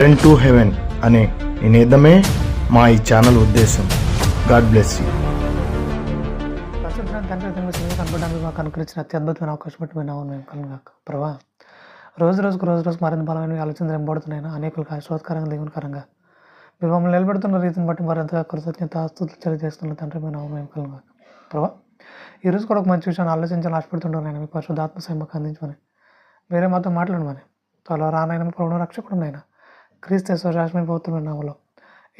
Trend to heaven అనే నినాదమే మా ఈ ఛానల్ ఉద్దేశం. God bless you. కనపడడానికి మాకు అనుకరించిన అత్యద్భుతమైన అవకాశం బట్టి మేము మేము కనుగాక ప్రభా. రోజుకు మరింత బలమైన ఆలోచనలు ఎంబడుతున్నాయి. అనేకులకు ఆశీర్వాదకరంగా దేవునికరంగా మీరు మమ్మల్ని నిలబెడుతున్న రీతిని బట్టి మరింతగా కృతజ్ఞత ఆస్తులు తెలియజేస్తున్న తండ్రి మేము కనుగాక ప్రభా. ఈరోజు కూడా ఒక మంచి విషయాన్ని ఆలోచించాలని ఆశపడుతుంటాను. మీ పరిశుద్ధాత్మ సైన్యకు అందించమని వేరే మాతో మాట్లాడమని త్వరలో రానైనా ప్రభువును రక్షకుడు అయినా క్రీస్తు శాశ్వతమైన పవిత్రమైన నామములో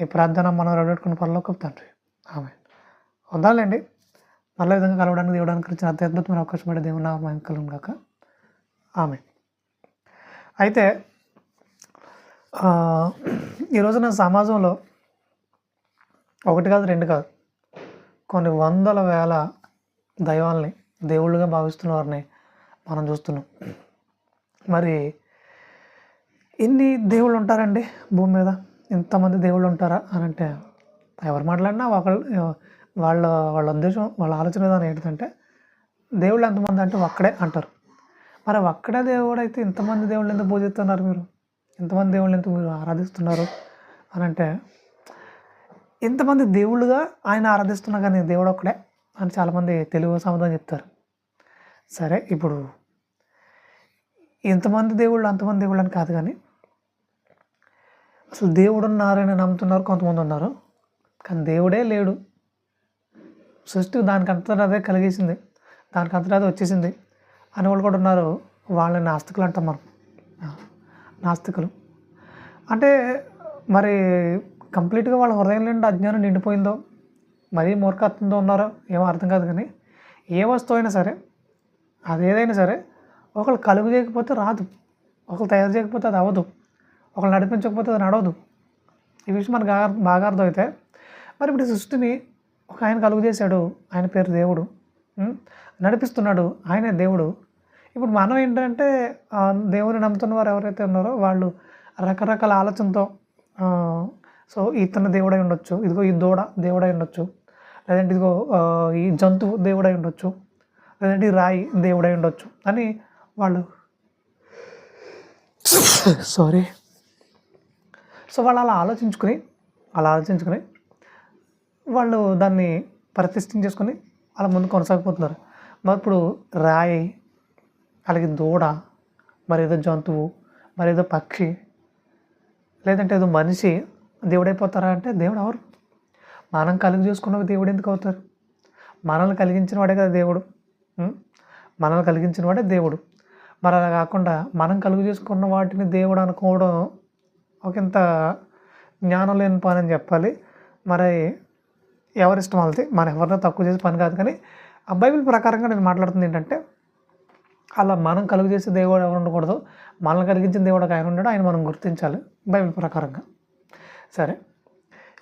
ఈ ప్రార్థన మనం రెడెట్టుకున్న పరలోకపు తండ్రి ఆమె. వద్దాలండి మళ్ళీ విధంగా కలవడానికి దేవుడు అనుకరించిన అత్యద్భుతమైన అవకాశం పడే దేవుని నామం కలుగును గాక ఆమె. అయితే ఈరోజున సమాజంలో ఒకటి కాదు రెండు కాదు కొన్ని వందల వేల దైవాల్ని దేవుళ్ళుగా భావిస్తున్న వారిని మనం చూస్తున్నాం. మరి ఎన్ని దేవుళ్ళు ఉంటారండి భూమి మీద? ఇంతమంది దేవుళ్ళు ఉంటారా అని అంటే ఎవరు మాట్లాడినా వాళ్ళ ఉద్దేశం వాళ్ళ ఆలోచన విధానం ఏంటంటే దేవుళ్ళు ఎంతమంది అంటే ఒక్కడే అంటారు. మరి ఒక్కడే దేవుడు అయితే ఇంతమంది దేవుళ్ళు ఎందుకు పూజిస్తున్నారు? మీరు ఇంతమంది దేవుళ్ళు ఎందుకు మీరు ఆరాధిస్తున్నారు అని అంటే ఇంతమంది దేవుళ్ళుగా ఆయన ఆరాధిస్తున్నా కానీ దేవుడు ఒక్కడే అని చాలామంది తెలుగు సమాధానం చెప్తారు. సరే, ఇప్పుడు ఇంతమంది దేవుళ్ళు అంతమంది దేవుళ్ళు అని కాదు, కానీ అసలు దేవుడు ఉన్నారని నమ్ముతున్నారు కొంతమంది ఉన్నారు. కానీ దేవుడే లేడు. సృష్టి దానికంతటా అదే కలిగేసింది, దానికంతటా అదే వచ్చేసింది అని వాళ్ళు కూడా ఉన్నారు. వాళ్ళని నాస్తికులు అంటాం మనం. నాస్తికులు అంటే మరి కంప్లీట్గా వాళ్ళ హృదయం నిండా అజ్ఞానం నిండిపోయిందో మరీ మూర్ఖత్వంతో ఉన్నారో ఏమో అర్థం కాదు. కానీ ఏ వస్తువు అయినా సరే, అది ఏదైనా సరే, ఒకళ్ళు కలుగు చేయకపోతే రాదు, ఒకళ్ళు తయారు చేయకపోతే అది అవ్వదు, ఒకళ్ళు నడిపించకపోతే అది నడవదు. ఈ విషయం మనకు బాగా అర్థమైతే మరి ఇప్పుడు సృష్టిని ఒక ఆయన కలుగు చేశాడు, ఆయన పేరు దేవుడు, నడిపిస్తున్నాడు, ఆయనే దేవుడు. ఇప్పుడు మనం ఏంటంటే దేవుని నమ్ముతున్న వారు ఎవరైతే ఉన్నారో వాళ్ళు రకరకాల ఆలోచనతో సో ఇతను దేవుడై ఉండొచ్చు, ఇదిగో ఈ దూడ దేవుడై ఉండొచ్చు, లేదంటే ఇదిగో ఈ జంతువు దేవుడై ఉండొచ్చు, లేదంటే ఈ రాయి దేవుడై ఉండొచ్చు అని వాళ్ళు వాళ్ళు అలా ఆలోచించుకుని వాళ్ళు దాన్ని ప్రతిష్ఠించేసుకొని అలా ముందు కొనసాగిపోతున్నారు. మరి ఇప్పుడు రాయి, అలాగే దూడ, మరి ఏదో జంతువు, మరి ఏదో పక్షి, లేదంటే ఏదో మనిషి దేవుడైపోతారా అంటే దేవుడు ఎవరు? మనం కలిగి చూసుకున్నవి దేవుడు ఎందుకు అవుతారు? మనల్ని కలిగించిన వాడే కదా దేవుడు. మనల్ని కలిగించిన వాడే దేవుడు. మరి అలా కాకుండా మనం కలుగు చేసుకున్న వాటిని దేవుడు అనుకోవడం ఒకంత జ్ఞానం లేని పని అని చెప్పాలి. మరి ఎవరిష్టం వాళ్ళది, మనం ఎవరినో తక్కువ చేసే పని కాదు. కానీ ఆ బైబిల్ ప్రకారంగా నేను మాట్లాడుతుంది ఏంటంటే అలా మనం కలుగు చేసే దేవుడు ఎవరు ఉండకూడదు, మనల్ని కలిగించిన దేవుడు ఆయన ఉన్నాడు, ఆయన మనం గుర్తించాలి బైబిల్ ప్రకారంగా. సరే,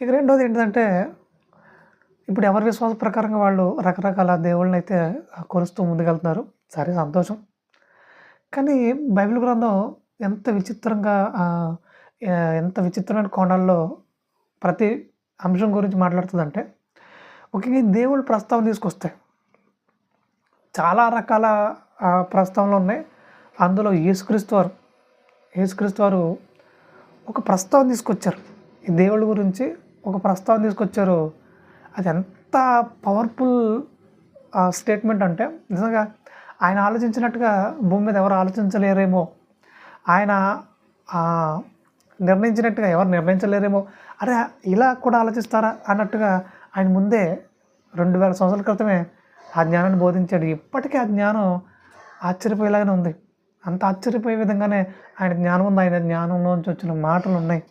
ఇక రెండోది ఏంటంటే ఇప్పుడు ఎవరి విశ్వాస ప్రకారంగా వాళ్ళు రకరకాల దేవుళ్ళని అయితే కొలుస్తూ ముందుకెళ్తున్నారు. సరే, సంతోషం. కానీ బైబిల్ గ్రంథం ఎంత విచిత్రమైన కోణాల్లో ప్రతి అంశం గురించి మాట్లాడుతుందంటే ముఖ్యంగా దేవుళ్ళు ప్రస్తావన తీసుకొస్తాయి. చాలా రకాల ప్రస్తావనలు ఉన్నాయి. అందులో యేసుక్రీస్తు వారు ఒక ప్రస్తావన తీసుకొచ్చారు. ఈ దేవుళ్ళ గురించి ఒక ప్రస్తావన తీసుకొచ్చారు. అది ఎంత పవర్ఫుల్ స్టేట్మెంట్ అంటే నిజంగా ఆయన ఆలోచించినట్టుగా భూమి మీద ఎవరు ఆలోచించలేరేమో, ఆయన నిర్ణయించినట్టుగా ఎవరు నిర్ణయించలేరేమో, అరే ఇలా కూడా ఆలోచిస్తారా అన్నట్టుగా ఆయన ముందే 2000 సంవత్సరాల క్రితమే ఆ జ్ఞానాన్ని బోధించాడు. ఇప్పటికీ ఆ జ్ఞానం ఆశ్చర్యపోయేలాగానే ఉంది. అంత ఆశ్చర్యపోయే విధంగానే ఆయన జ్ఞానం ఉంది. ఆయన జ్ఞానంలోంచి వచ్చిన మాటలు ఉన్నాయి.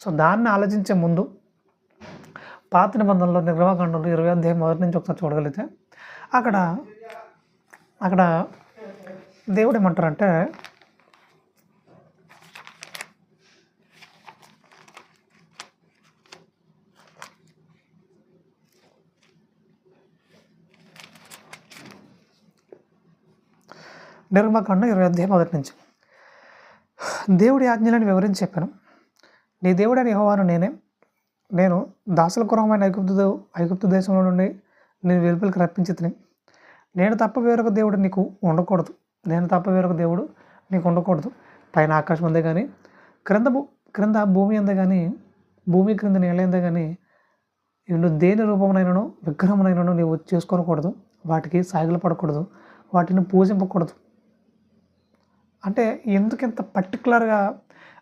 సో దాన్ని ఆలోచించే ముందు పాత నిబంధనలో నిర్గమకాండంలో 20వ అధ్యాయం మొదటి నుంచి ఒకసారి చూడగలిగితే అక్కడ దేవుడు ఏమంటారంటే నిర్గమకాండం 20వ అధ్యాయం మొదటి నుంచి, దేవుడి ఆజ్ఞలను వివరించి చెప్పాను. నీ దేవుడైన యెహోవాను నేను దాసుల కురమైన ఐగుప్తు దేశంలో నుండి నేను వెలుపలికి రప్పించి నేను తప్ప వేరొక దేవుడు నీకు ఉండకూడదు. పైన ఆకాశం ఉందే కానీ క్రింద భూమి ఉందే కానీ, భూమి క్రింద నేల ఉందే కానీ, వీళ్ళు దేని రూపమునైనను విగ్రహమునైనను నీవు చేసుకోకూడదు, వాటికి సాగిల పడకూడదు, వాటిని పూజింపకూడదు. అంటే ఎందుకు ఇంత పర్టికులర్గా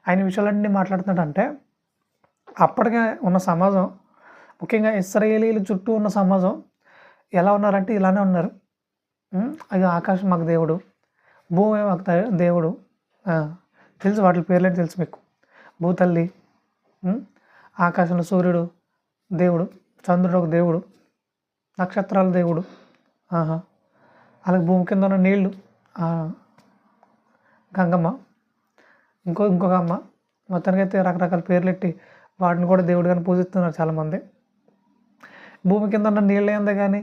ఆయన విషయాలన్నీ మాట్లాడుతున్నాడంటే, అప్పటికే ఉన్న సమాజం, ముఖ్యంగా ఇశ్రాయేలీల చుట్టూ ఉన్న సమాజం ఎలా ఉన్నారంటే ఇలానే ఉన్నారు. అది ఆకాశం మాకు దేవుడు, భూమి మాకు దేవుడు, తెలుసు వాటి పేర్లేంటి తెలుసు మీకు. భూతల్లి, ఆకాశంలో సూర్యుడు దేవుడు, చంద్రుడు ఒక దేవుడు, నక్షత్రాల దేవుడు, అలాగే భూమి కింద ఉన్న నీళ్ళు గంగమ్మ, ఇంకొక అమ్మ, మొత్తానికైతే రకరకాల పేర్లెట్టి వాటిని కూడా దేవుడిగానే పూజిస్తున్నారు చాలామంది. భూమి కింద ఉన్న నీళ్ళు ఏందే కానీ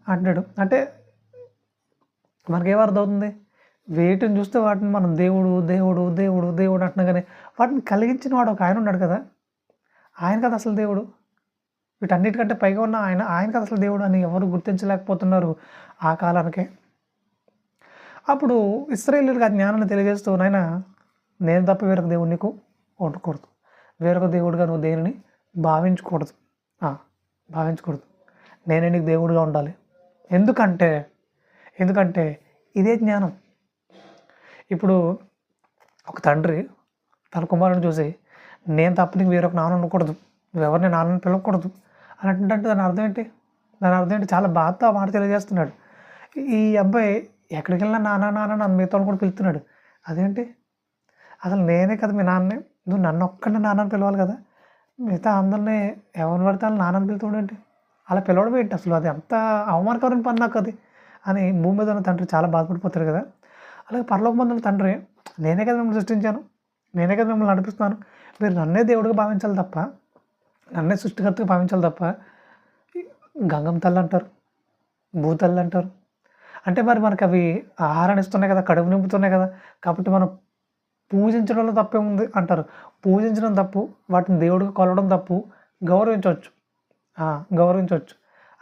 అంటాడు. అంటే మనకేమర్థమవుతుంది, వేటిని చూస్తే వాటిని మనం దేవుడు దేవుడు దేవుడు దేవుడు అంటున్నా కానీ వాటిని కలిగించిన వాడు ఒక ఆయన ఉన్నాడు కదా, ఆయన కదా అసలు దేవుడు. వీటన్నిటికంటే పైగా ఉన్న ఆయన కదా అసలు దేవుడు అని ఎవరు గుర్తించలేకపోతున్నారు ఆ కాలానికే. అప్పుడు ఇశ్రాయేలీయులకు ఆ జ్ఞానాన్ని తెలియజేస్తూ, నాయన నేను తప్ప వేరొక దేవుడు నీకు ఉండకూడదు, వేరొక దేవుడుగా నువ్వు దేనిని భావించకూడదు, నేనే నీకు దేవుడుగా ఉండాలి. ఎందుకంటే ఇదే జ్ఞానం. ఇప్పుడు ఒక తండ్రి తన కుమారుని చూసి, నేను తప్ప నీకు వేరొక నాన్న ఉండకూడదు, నువ్వెవరిని నాన్నని పిలవకూడదు అని అంటే దాని అర్థం ఏంటి? చాలా బాధతో ఆ మాట తెలియజేస్తున్నాడు. ఈ అబ్బాయి ఎక్కడికి వెళ్ళినా నాన్న నాన్న నన్ను మిగతా కూడా పిలుస్తున్నాడు. అదేంటి? అసలు నేనే కదా మీ నాన్నే, నువ్వు నన్ను ఒక్కడిని నాన్నని పిలవాలి కదా, మిగతా అందరినీ ఎవరిని పడితే వాళ్ళు నాన్నని పిలుతాడు ఏంటి? అలా పిలవడం ఏంటి అసలు? అది అంత అవమానకరమైన పని నాకు అది అని భూమి మీద ఉన్న తండ్రి చాలా బాధపడిపోతారు కదా. అలాగే పరలోకమందున్న తండ్రి, నేనే కదా మిమ్మల్ని సృష్టించాను, నేనే కదా మిమ్మల్ని నడిపిస్తున్నాను, మీరు నన్నే దేవుడిగా భావించాలి తప్ప, నన్నే సృష్టికర్తగా భావించాలి తప్ప గంగమ్మ తల్లి అంటారు, భూతల్లి అంటారు. అంటే మరి మనకు అవి ఆహారాన్ని ఇస్తున్నాయి కదా, కడుపు నింపుతున్నాయి కదా, కాబట్టి మనం పూజించడంలో తప్పేముంది అంటారు. పూజించడం తప్పు, వాటిని దేవుడిగా కొలవడం తప్పు, గౌరవించవచ్చు.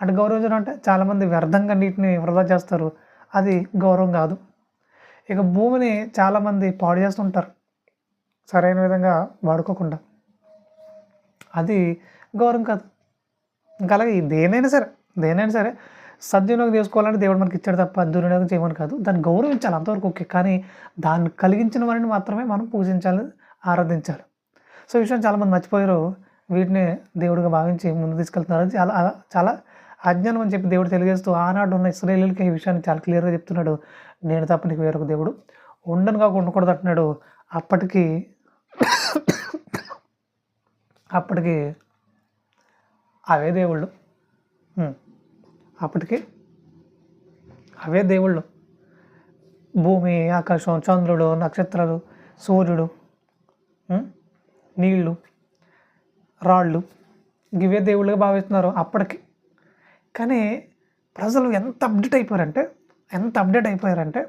అంటే గౌరవించడం అంటే చాలామంది వ్యర్థంగా నీటిని వృధా చేస్తారు, అది గౌరవం కాదు. ఇక భూమిని చాలామంది పాడు చేస్తుంటారు సరైన విధంగా వాడుకోకుండా, అది గౌరవం కాదు. ఇంకా అలాగే దేనైనా సరే సద్వినియోగం చేసుకోవాలని దేవుడు మనకి ఇచ్చాడు తప్ప దుర్వినియోగం చేయమని కాదు. దాన్ని గౌరవించాలి, అంతవరకు ఓకే. కానీ దాన్ని కలిగించిన వారిని మాత్రమే మనం పూజించాలి, ఆరాధించాలి. సో ఈ విషయం చాలామంది మర్చిపోయారు, వీటిని దేవుడిగా భావించి ముందు తీసుకెళ్తున్నారు. అది చాలా అజ్ఞానం అని చెప్పి దేవుడు తెలియజేస్తూ ఆనాడు ఉన్న ఇశ్రాయేలీయులకి ఈ విషయాన్ని చాలా క్లియర్గా చెప్తున్నాడు. నేను తప్ప నీకు వేరొక దేవుడు ఉండనుగా ఉండకూడదు అంటున్నాడు. అప్పటికి అవే దేవుళ్ళు, భూమి, ఆకాశం, చంద్రుడు, నక్షత్రాలు, సూర్యుడు, నీళ్ళు, రాళ్ళు, ఇవే దేవుళ్ళుగా భావిస్తున్నారు అప్పటికి. కానీ ప్రజలు ఎంత అప్డేట్ అయిపోయారంటే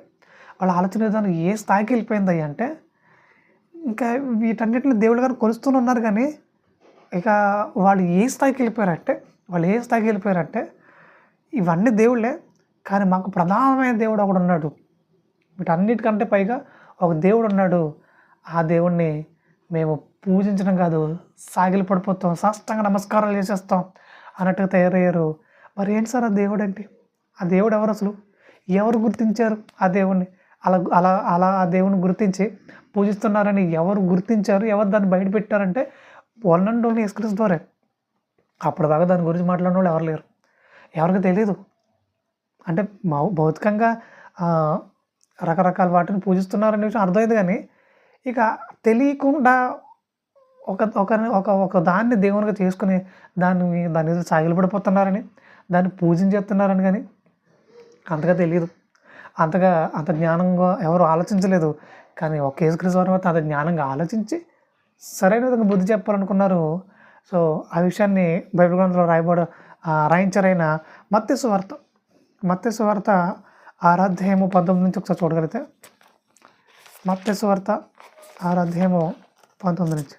వాళ్ళ ఆలోచన విధానం ఏ స్థాయికి వెళ్ళిపోయింది అంటే, ఇంకా వీటన్నిటిని దేవుళ్ళు గారు కొలుస్తూనే ఉన్నారు. కానీ ఇక వాళ్ళు ఏ స్థాయికి వెళ్ళిపోయారంటే ఇవన్నీ దేవుళ్ళే, కానీ మాకు ప్రధానమైన దేవుడు ఒకడు ఉన్నాడు, వీటన్నిటికంటే పైగా ఒక దేవుడు ఉన్నాడు, ఆ దేవుణ్ణి మేము పూజించడం కాదు, సాగిలి పడిపోతాం, సాష్టాంగ నమస్కారాలు చేసేస్తాం అన్నట్టుగా తయారయ్యారు. మరి ఏంటి సార్ ఆ దేవుడు ఏంటి? ఆ దేవుడు ఎవరు అసలు? ఎవరు గుర్తించారు ఆ దేవుణ్ణి? అలా ఆ దేవుని గుర్తించి పూజిస్తున్నారని ఎవరు గుర్తించారు? ఎవరు దాన్ని బయట పెట్టారంటే వన్ అండ్ ఓన్లీ యేసుక్రీస్తు ద్వారే. అప్పటిదాకా దాని గురించి మాట్లాడిన వాళ్ళు ఎవరు లేరు, ఎవరికి తెలీదు. అంటే భౌతికంగా రకరకాల వాటిని పూజిస్తున్నారనే విషయం అర్థమైంది. కానీ ఇక తెలియకుండా ఒక దాన్ని దేవునిగా చేసుకుని దాని సాగిలు పడిపోతున్నారని, దాన్ని పూజించేస్తున్నారని కానీ అంతగా తెలియదు. అంత జ్ఞానంగా ఎవరు ఆలోచించలేదు. కానీ ఒక యేసుక్రీస్తు వారి అంత జ్ఞానంగా ఆలోచించి సరైన విధంగా బుద్ధి చెప్పాలనుకున్నారు. సో ఆ విషయాన్ని బైబిల్ గ్రంథంలో రాయించారైన మత్తయి సువార్త 6వ అధ్యాయము 19 నుంచి ఒకసారి చూడగలిగితే, మత్తయి సువార్త 6వ అధ్యాయము 19 నుంచి.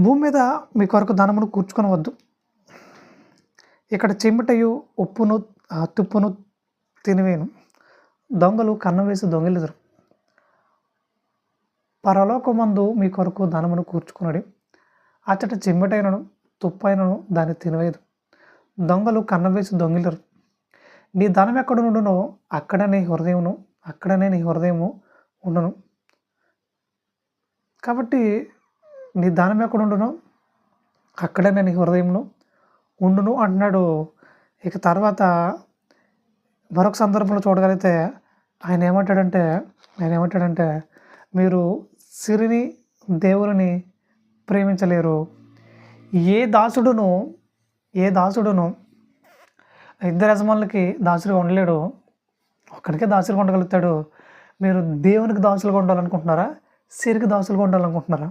భూమి మీద మీ కొరకు ధనమును కూర్చుకొనవద్దు, ఇక్కడ చెమటయు ఉప్పును తుప్పును తినివేను, దొంగలు కన్నం వేసి దొంగిలిదురు. పరలోకమందు మీ కొరకు ధనమును కూర్చుకునడి, అచ్చట చెమటైనను తుప్పైనను దాన్ని తినవేదు, దొంగలు కన్నం వేసి దొంగిలరు. నీ ధనం ఎక్కడ నుండునో అక్కడనే నీ హృదయము ఉండును. కాబట్టి నీ ధనం ఎక్కడ ఉండునో అక్కడనే నీ హృదయమును ఉండును అంటున్నాడు. ఇక తర్వాత మరొక సందర్భంలో చూడగలిగితే ఆయన ఏమంటాడంటే మీరు సిరిని దేవుని ప్రేమించలేరు. ఏ దాసుడును ఇద్దరు యజమానులకి దాసులుగా ఉండలేడు, ఒక్కడికే దాసులుగా ఉండగలుగుతాడు. మీరు దేవునికి దాసులుగా ఉండాలనుకుంటున్నారా, సిరికి దాసులుగా ఉండాలనుకుంటున్నారా?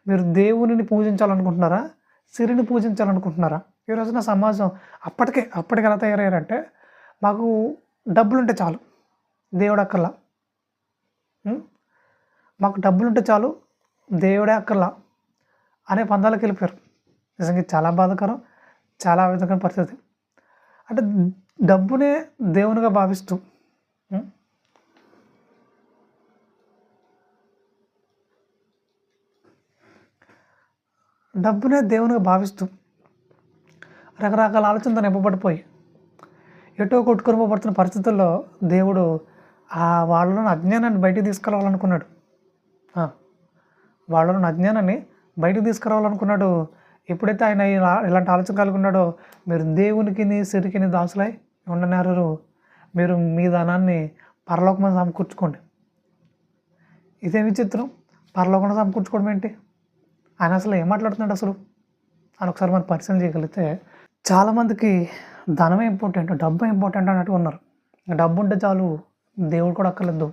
మీరు దేవునిని పూజించాలనుకుంటున్నారా, సిరిని పూజించాలనుకుంటున్నారా? ఈ రోజున సమాజం అప్పటికి ఎలా తయారయ్యారంటే, మాకు డబ్బులుంటే చాలు దేవుడు అక్కర్లా, మాకు డబ్బులుంటే చాలు దేవుడే అక్కర్లా అనే పందాలకు వెళ్ళిపోయారు. నిజంగా చాలా బాధాకరం, చాలా ఆవేదకరమైన పరిస్థితి. అంటే డబ్బునే దేవునిగా భావిస్తూ రకరకాల ఆలోచనతో నింపబడిపోయి ఎటో కొట్టుకొని పోబడుతున్న పరిస్థితుల్లో దేవుడు వాళ్ళలోని అజ్ఞానాన్ని బయటికి తీసుకురావాలనుకున్నాడు. ఎప్పుడైతే ఆయన ఇలాంటి ఆలోచన కలిగి ఉన్నాడో, మీరు దేవునికి సిరికిని దాసులై ఉండనారు, మీరు మీ ధనాన్ని పరలోకం సమకూర్చుకోండి. ఇదే విచిత్రం, పరలోకంలో సమకూర్చుకోవడం ఏంటి? ఆయన అసలు ఏం మాట్లాడుతున్నాడు అసలు అని ఒకసారి మనం పరిశీలన చేయగలిగితే, చాలామందికి ధనమే ఇంపార్టెంట్, డబ్బు ఇంపార్టెంట్ అన్నట్టు ఉన్నారు. డబ్బు ఉంటే చాలు దేవుడు కూడా అక్కర్లేదు,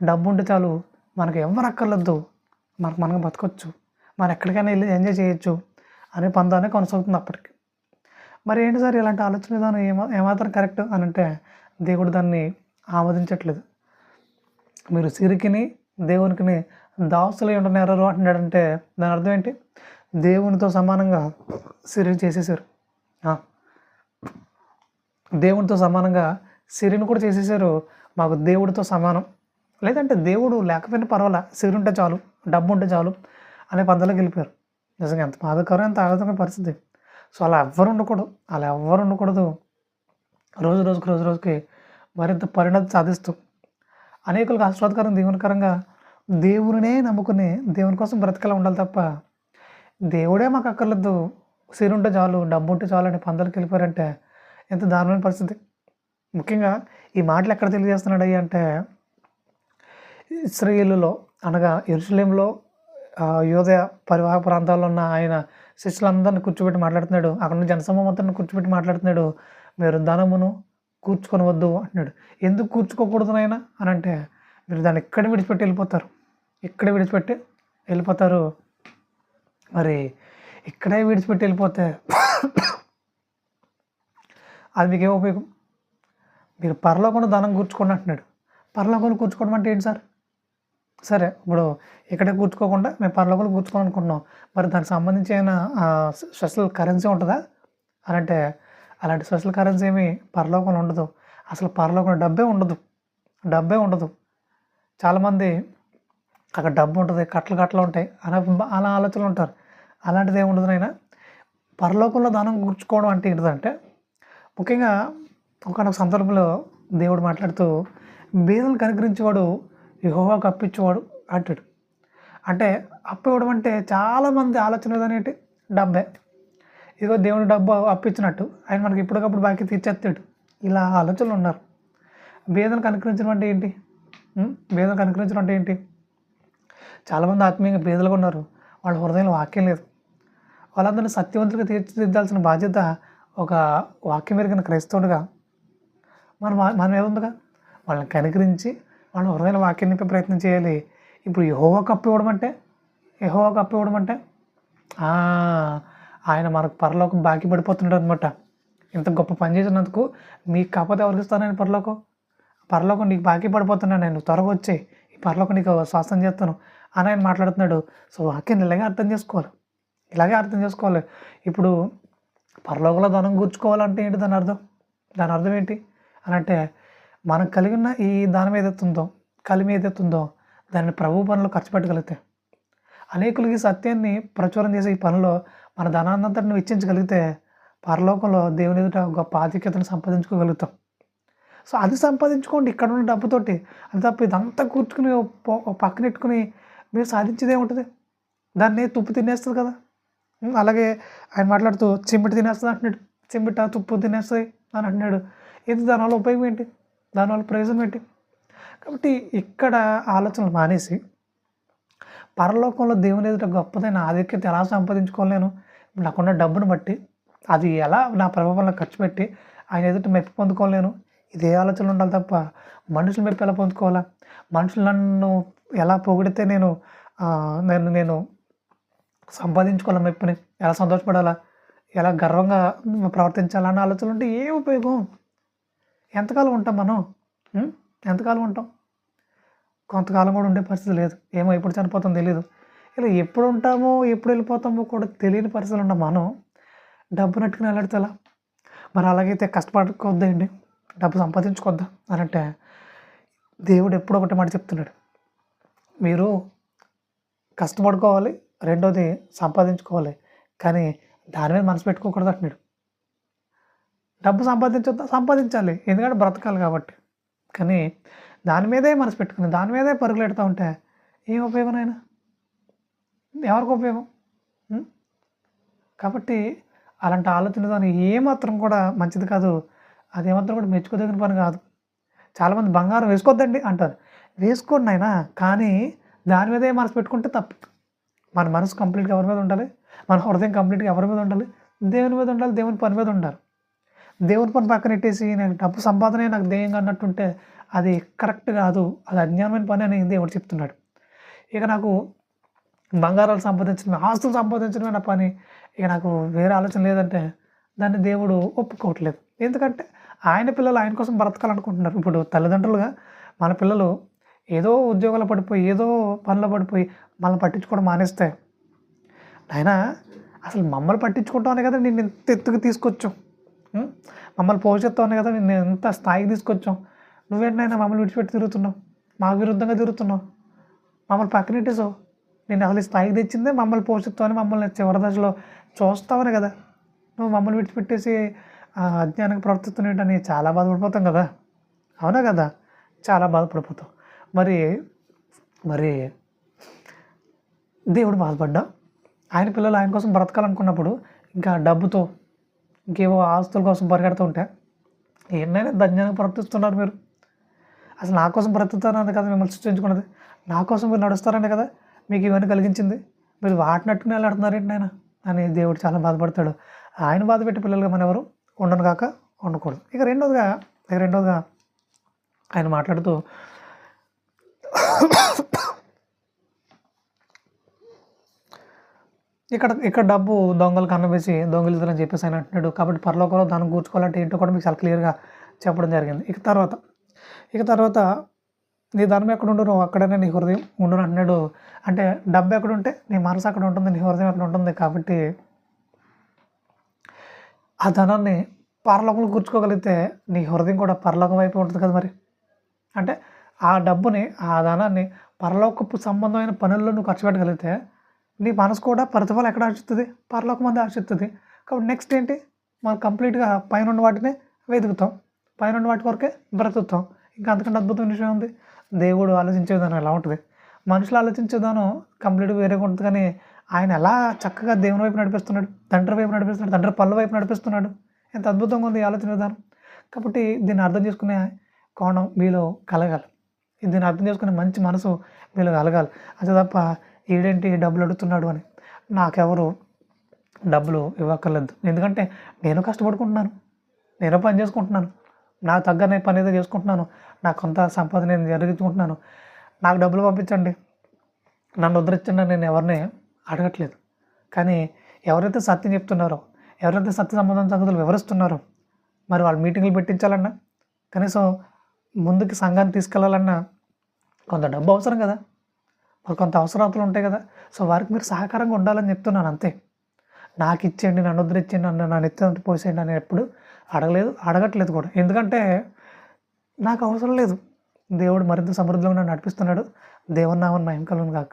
డబ్బు ఉంటే చాలు మనకు ఎవరు అక్కర్లేదు, మనం బతకొచ్చు, మనం ఎక్కడికైనా వెళ్ళి ఎంజాయ్ చేయొచ్చు అనే పందానే కొనసాగుతుంది అప్పటికి. మరి ఏంటి సార్ ఇలాంటి ఆలోచన విధానం ఏమాత్రం కరెక్ట్ అని అంటే దేవుడు దాన్ని ఆమోదించట్లేదు. మీరు సిరికిని దేవునికి దాసులై ఉండనేరు అంటున్నాడంటే దాని అర్థం ఏంటి? దేవునితో సమానంగా సిరిని చేసేసారు, దేవునితో సమానంగా సిరిని కూడా చేసేసారు. మాకు దేవుడితో సమానం, లేదంటే దేవుడు లేకపోయినా పర్వాలా, సిరి ఉంటే చాలు, డబ్బు ఉంటే చాలు అనే పందాలకు వెళ్ళిపోయారు. నిజంగా ఎంత బాధాకరం, ఎంత ఆవేదకరమైన పరిస్థితి. సో అలా ఎవ్వరు ఉండకూడదు. రోజు రోజుకి మరింత పరిణతి సాధిస్తూ అనేకులకు ఆశీర్వాదకరం, దీవెనకరంగా దేవునినే నమ్ముకుని దేవుని కోసం బ్రతికేలా ఉండాలి తప్ప, దేవుడే మాకు అక్కర్లేదు, సిరి ఉంటే చాలు, డబ్బు ఉంటే చాలు అనే పందాలకు వెళ్ళిపోయారంటే ఎంత దారుణమైన పరిస్థితి. ముఖ్యంగా ఈ మాటలు ఎక్కడ తెలియజేస్తున్నాడు అంటే, ఇశ్రాయేలులో అనగా యెరూషలేములో యోదయ పరివాహ ప్రాంతాల్లో ఉన్న ఆయన శిష్యులందరినీ కూర్చోబెట్టి మాట్లాడుతున్నాడు. అక్కడ ఉన్న జనసమూహం మొత్తాన్ని కూర్చోబెట్టి మాట్లాడుతున్నాడు. మీరు ధనమును కూర్చుకొనవద్దు అంటున్నాడు. ఎందుకు కూర్చుకోకూడదు నాయన అని అంటే, మీరు దాన్ని ఇక్కడే విడిచిపెట్టి వెళ్ళిపోతారు. మరి ఇక్కడే విడిచిపెట్టి వెళ్ళిపోతే అది మీకేం ఉపయోగం? మీరు పరలోకంలో ధనం కూర్చుకోండి అంటున్నాడు. పరలోకంలో కూర్చుకోవడం అంటే ఏంటి సార్? సరే, ఇప్పుడు ఇక్కడే కూర్చుకోకుండా మేము పరలోకంలో కూర్చుకోవాలనుకుంటున్నాం, మరి దానికి సంబంధించి అయినా స్పెషల్ కరెన్సీ ఉంటుందా అని అంటే, అలాంటి స్పెషల్ కరెన్సీ ఏమి పరలోకంలో ఉండదు. అసలు పరలోకంలో డబ్బే ఉండదు. చాలామంది అక్కడ డబ్బు ఉంటుంది, కట్టలు ఉంటాయి అలా ఆలోచనలు ఉంటారు. అలాంటిది ఏమి ఉండదు నాయన. పరలోకంలో ధనం కూర్చుకోవడం అంటే ఏంటిదంటే, ముఖ్యంగా ఒకనొక సందర్భంలో దేవుడు మాట్లాడుతూ, బీదలను కనుకరించేవాడు యెహోవాకు అప్పిచ్చేవాడు అంటాడు. అంటే అప్పు ఇవ్వడం అంటే చాలామంది ఆలోచన విధానం ఏంటి? డబ్బే. ఇదిగో దేవుడు డబ్బు అప్పిచ్చినట్టు ఆయన మనకి ఇప్పటికప్పుడు బాకీ తీర్చేస్తాడు. ఇలా ఆలోచనలు ఉన్నారు. బీదలను కనుకరించడం అంటే ఏంటి? చాలామంది ఆత్మీయంగా బీదలుగా ఉన్నారు, వాళ్ళ హృదయంలో వాక్యం లేదు. వాళ్ళందరినీ సత్యవంతులుగా తీర్చిదిద్దాల్సిన బాధ్యత ఒక వాక్యం ఎరిగిన క్రైస్తవుడిగా మనం ఏముందిగా వాళ్ళని కనికరించి వాళ్ళ హృదయంలో వాక్యం నింపే ప్రయత్నం చేయాలి. ఇప్పుడు యెహోవాకు అప్పు ఇవ్వడం అంటే ఆయన మనకు పరలోకం బాకీ పడిపోతున్నాడు అనమాట. ఇంత గొప్ప పని చేసినందుకు మీకు కాకపోతే ఎవరికి ఇస్తాను నేను పరలోకం నీకు బాకీ పడిపోతున్నాను, నేను త్వరగా వచ్చి ఈ పరలోకం నీకు స్వాస్థం చేస్తాను అని ఆయన మాట్లాడుతున్నాడు. సో వాక్యాన్ని ఇలాగే అర్థం చేసుకోవాలి. ఇప్పుడు పరలోకంలో ధనం కూర్చుకోవాలంటే ఏంటి దాని అర్థం? దాని అర్థం ఏంటి అని అంటే, మనం కలిగి ఉన్న ఈ దానం ఏదైతే ఉందో, కలిమి ఏదైతే ఉందో దాన్ని ప్రభు పనిలో ఖర్చు పెట్టగలిగితే, అనేకులకి సత్యాన్ని ప్రచురం చేసే ఈ పనిలో మన ధనాన్నంతటిని వెచ్చించగలిగితే పరలోకంలో దేవుని ఎదుట గొప్ప ఆధిక్యతను సంపాదించుకోగలుగుతాం. సో అది సంపాదించుకోండి ఇక్కడ ఉన్న డబ్బుతోటి. అది తప్ప ఇదంతా కూర్చుకుని పక్కనెట్టుకుని మీరు సాధించేది ఏముంటుంది? దాన్ని తుప్పు తినేస్తుంది కదా. అలాగే ఆయన మాట్లాడుతూ చిమ్మిటి తినేస్తుంది అంటున్నాడు. చిమ్మిట తుప్పు తినేస్తుంది అని అంటున్నాడు. ఇది దానివల్ల ఉపయోగం ఏంటి? దానివల్ల ప్రయోజనం ఏంటి? కాబట్టి ఇక్కడ ఆలోచనలు మానేసి పరలోకంలో దేవుని ఎదుట గొప్పదైన ఆధిక్యత ఎలా సంపాదించుకోవాలి, నేను నాకున్న డబ్బును బట్టి అది ఎలా నా ప్రభావంలో ఖర్చు పెట్టి ఆయన ఎదుట మెప్పి పొందుకోవాలి, నేను ఇదే ఆలోచనలు ఉండాలి తప్ప మనుషులు మెప్పి ఎలా పొందుకోవాలా, మనుషులు నన్ను ఎలా పొగిడితే నేను నేను సంపాదించుకోవాలా, మెప్పిని ఎలా సంతోషపడాలా, ఎలా గర్వంగా ప్రవర్తించాలన్న ఆలోచనలు ఉంటే ఏ ఉపయోగం? ఎంతకాలం ఉంటాం మనం? ఎంతకాలం ఉంటాం? కొంతకాలం కూడా ఉండే పరిస్థితి లేదు. ఏమో ఎప్పుడు చనిపోతాం తెలియదు. ఇలా ఎప్పుడు ఉంటామో ఎప్పుడు వెళ్ళిపోతామో కూడా తెలియని పరిస్థితులు ఉన్న మనం డబ్బు నట్టుకుని వెళ్ళాడితే ఎలా? మరి అలాగైతే కష్టపడుకోవద్దండి, డబ్బు సంపాదించుకోద్దా అని అంటే దేవుడు ఎప్పుడు ఒకటి మాట చెప్తున్నాడు, మీరు కష్టపడుకోవాలి, రెండోది సంపాదించుకోవాలి, కానీ దాని మీద మనసు పెట్టుకోకూడదు అంటున్నాడు. డబ్బు సంపాదించాలి ఎందుకంటే బ్రతకాలి కాబట్టి, కానీ దాని మీదే మనసు పెట్టుకుని దాని మీదే పరుగులు పెడతా ఉంటే ఏం ఉపయోగం అయినా? ఎవరికి ఉపయోగం? కాబట్టి అలాంటి ఆలోచనతో ఏమాత్రం కూడా మంచిది కాదు. అదేమాత్రం కూడా మెచ్చుకోదగిన పని కాదు. చాలామంది బంగారం వేసుకోవద్దండి అంటారు. వేసుకోండి అయినా, కానీ దాని మీదే మనసు పెట్టుకుంటే తప్పు. మన మనసు కంప్లీట్గా ఎవరి మీద ఉండాలి? మన హృదయం కంప్లీట్గా ఎవరి మీద ఉండాలి? దేవుని మీద ఉండాలి, దేవుని పని మీద ఉండాలి. దేవుని పని పక్కన పెట్టేసి నేను డబ్బు సంపాదనే నాకు ధ్యేయంగా అన్నట్టుంటే అది కరెక్ట్ కాదు, అది అజ్ఞానమైన పని అని దేవుడు చెప్తున్నాడు. ఇక నాకు బంగారాలు సంపాదించడమే, ఆస్తులు సంపాదించడమే నా పని, ఇక నాకు వేరే ఆలోచన లేదంటే దాన్ని దేవుడు ఒప్పుకోవట్లేదు. ఎందుకంటే ఆయన పిల్లలు ఆయన కోసం బ్రతకాలనుకుంటున్నారు. ఇప్పుడు తల్లిదండ్రులుగా మన పిల్లలు ఏదో ఉద్యోగాలు పడిపోయి ఏదో పనిలో పడిపోయి మనల్ని పట్టించుకోవడం మానేస్తే, నాయనా అసలు మమ్మల్ని పట్టించుకుంటామనే కదా నేను ఇంత ఎత్తుకు తీసుకొచ్చాం, మమ్మల్ని పోషిస్తామని కదా నేను ఎంత స్థాయికి తీసుకొచ్చాం, నువ్వేంటైనా మమ్మల్ని విడిచిపెట్టి తిరుగుతున్నావు, మాకు విరుద్ధంగా తిరుగుతున్నావు, మమ్మల్ని పక్కనెట్టేసావు, నేను అసలు ఈ స్థాయికి తెచ్చిందే మమ్మల్ని పోషిస్తామని, మమ్మల్ని చివరి దశలో చూస్తామని కదా, నువ్వు మమ్మల్ని విడిచిపెట్టేసి అజ్ఞానంగా ప్రవర్తిస్తున్నట్టని చాలా బాధపడిపోతాం కదా. అవునా కదా? చాలా బాధపడిపోతాం. మరి మరి దేవుడు బాధపడ్డా ఆయన పిల్లలు ఆయన కోసం బ్రతకాలనుకున్నప్పుడు ఇంకా డబ్బుతో ఇంకేవో ఆస్తుల కోసం పరిగెడుతూ ఉంటే ఏంటైనా అజ్ఞానంగా ప్రవర్తిస్తున్నారు మీరు. అసలు నా కోసం బ్రతుకుతారని కదా మిమ్మల్ని సృష్టించుకున్నది, నా కోసం మీరు నడుస్తారనే కదా మీకు ఇవన్నీ కలిగించింది, మీరు వాటినట్టునే వెళ్ళాడుతున్నారు ఏంటైనా అని దేవుడు చాలా బాధపడతాడు. ఆయన బాధ పెట్టి పిల్లలుగా మన ఎవరు ఉండను కాక ఉండకూడదు. ఇక రెండోదిగా ఆయన మాట్లాడుతూ ఇక్కడ డబ్బు దొంగలు కన్నవేసి దొంగలిద్దని చెప్పేసి ఆయన అంటున్నాడు. కాబట్టి పరలోకంలో దాన్ని కూర్చుకోవాలంటే ఏంటో కూడా మీకు చాలా క్లియర్గా చెప్పడం జరిగింది. ఇక తర్వాత నీ ధనం ఎక్కడ ఉండును అక్కడనే నీ హృదయం ఉండును అంటున్నాడు. అంటే డబ్బు ఎక్కడ ఉంటే నీ మనసు అక్కడ ఉంటుంది, నీ హృదయం అక్కడ ఉంటుంది. కాబట్టి ఆ ధనాన్ని పరలోకంలో కూర్చుకోగలిగితే నీ హృదయం కూడా పరలోకం వైపు ఉంటుంది కదా. మరి అంటే ఆ డబ్బుని ఆ ధనాన్ని పరలోకపు సంబంధమైన పనుల్లో నువ్వు ఖర్చు పెట్టగలిగితే నీ మనసు కూడా ప్రతిఫలం ఎక్కడ ఆశిస్తుంది? పరలోకం మంది ఆశిస్తుంది. కాబట్టి నెక్స్ట్ ఏంటి, మనం కంప్లీట్గా పైన ఉన్న వాటినే వెతుకుతాం, పైన ఉన్న వాటి వరకే బ్రతుకుతాం. ఇంకా అంతకంటే అద్భుతమైన విషయం ఉంది. దేవుడు ఆలోచించే విధానం ఎలా ఉంటుంది, మనుషులు ఆలోచించే విధానం కంప్లీట్గా వేరేగా ఉంటుంది. కానీ ఆయన ఎలా చక్కగా దేవుని వైపు నడిపిస్తున్నాడు, తండ్రి వైపు నడిపిస్తున్నాడు, తండ్రి పళ్ళ వైపు నడిపిస్తున్నాడు. ఎంత అద్భుతంగా ఉంది ఆలోచన విధానం. కాబట్టి దీన్ని అర్థం చేసుకునే కోణం మీలో కలగాలి, దీన్ని అర్థం చేసుకునే మంచి మనసు మీలో కలగాలి. అంతే తప్ప ఈడేంటి డబ్బులు అడుగుతున్నాడు అని నాకెవరు డబ్బులు ఇవ్వక్కర్లేదు. ఎందుకంటే నేను కష్టపడుకుంటున్నాను, నేను పని చేసుకుంటున్నాను, నాకు తగ్గ నేను పని ఏదో చేసుకుంటున్నాను, నాకు కొంత సంపాదన నేను జరిగించుకుంటున్నాను, నాకు డబ్బులు పంపించండి, నన్ను ఉద్ధరించండి నేను ఎవరిని అడగట్లేదు. కానీ ఎవరైతే సత్యం చెప్తున్నారో, ఎవరైతే సత్య సంబంధం సంగతులు వివరిస్తున్నారో, మరి వాళ్ళు మీటింగ్లు పెట్టించాలన్నా, కనీసం ముందుకు సంఘాన్ని తీసుకెళ్లాలన్నా కొంత డబ్బు అవసరం కదా, మరి కొంత అవసరాలు ఉంటాయి కదా. సో వారికి మీరు సహకారంగా ఉండాలని చెప్తున్నాను అంతే. నాకు ఇచ్చేయండి, నన్ను ఉద్ధరించండి, నా నెత్తి పోసేయండి అని ఎప్పుడు అడగట్లేదు కూడా. ఎందుకంటే నాకు అవసరం లేదు. దేవుడు మరింత సమృద్ధిలో నన్ను నడిపిస్తున్నాడు. దేవుని నామమున మహిమ కలుగును గాక.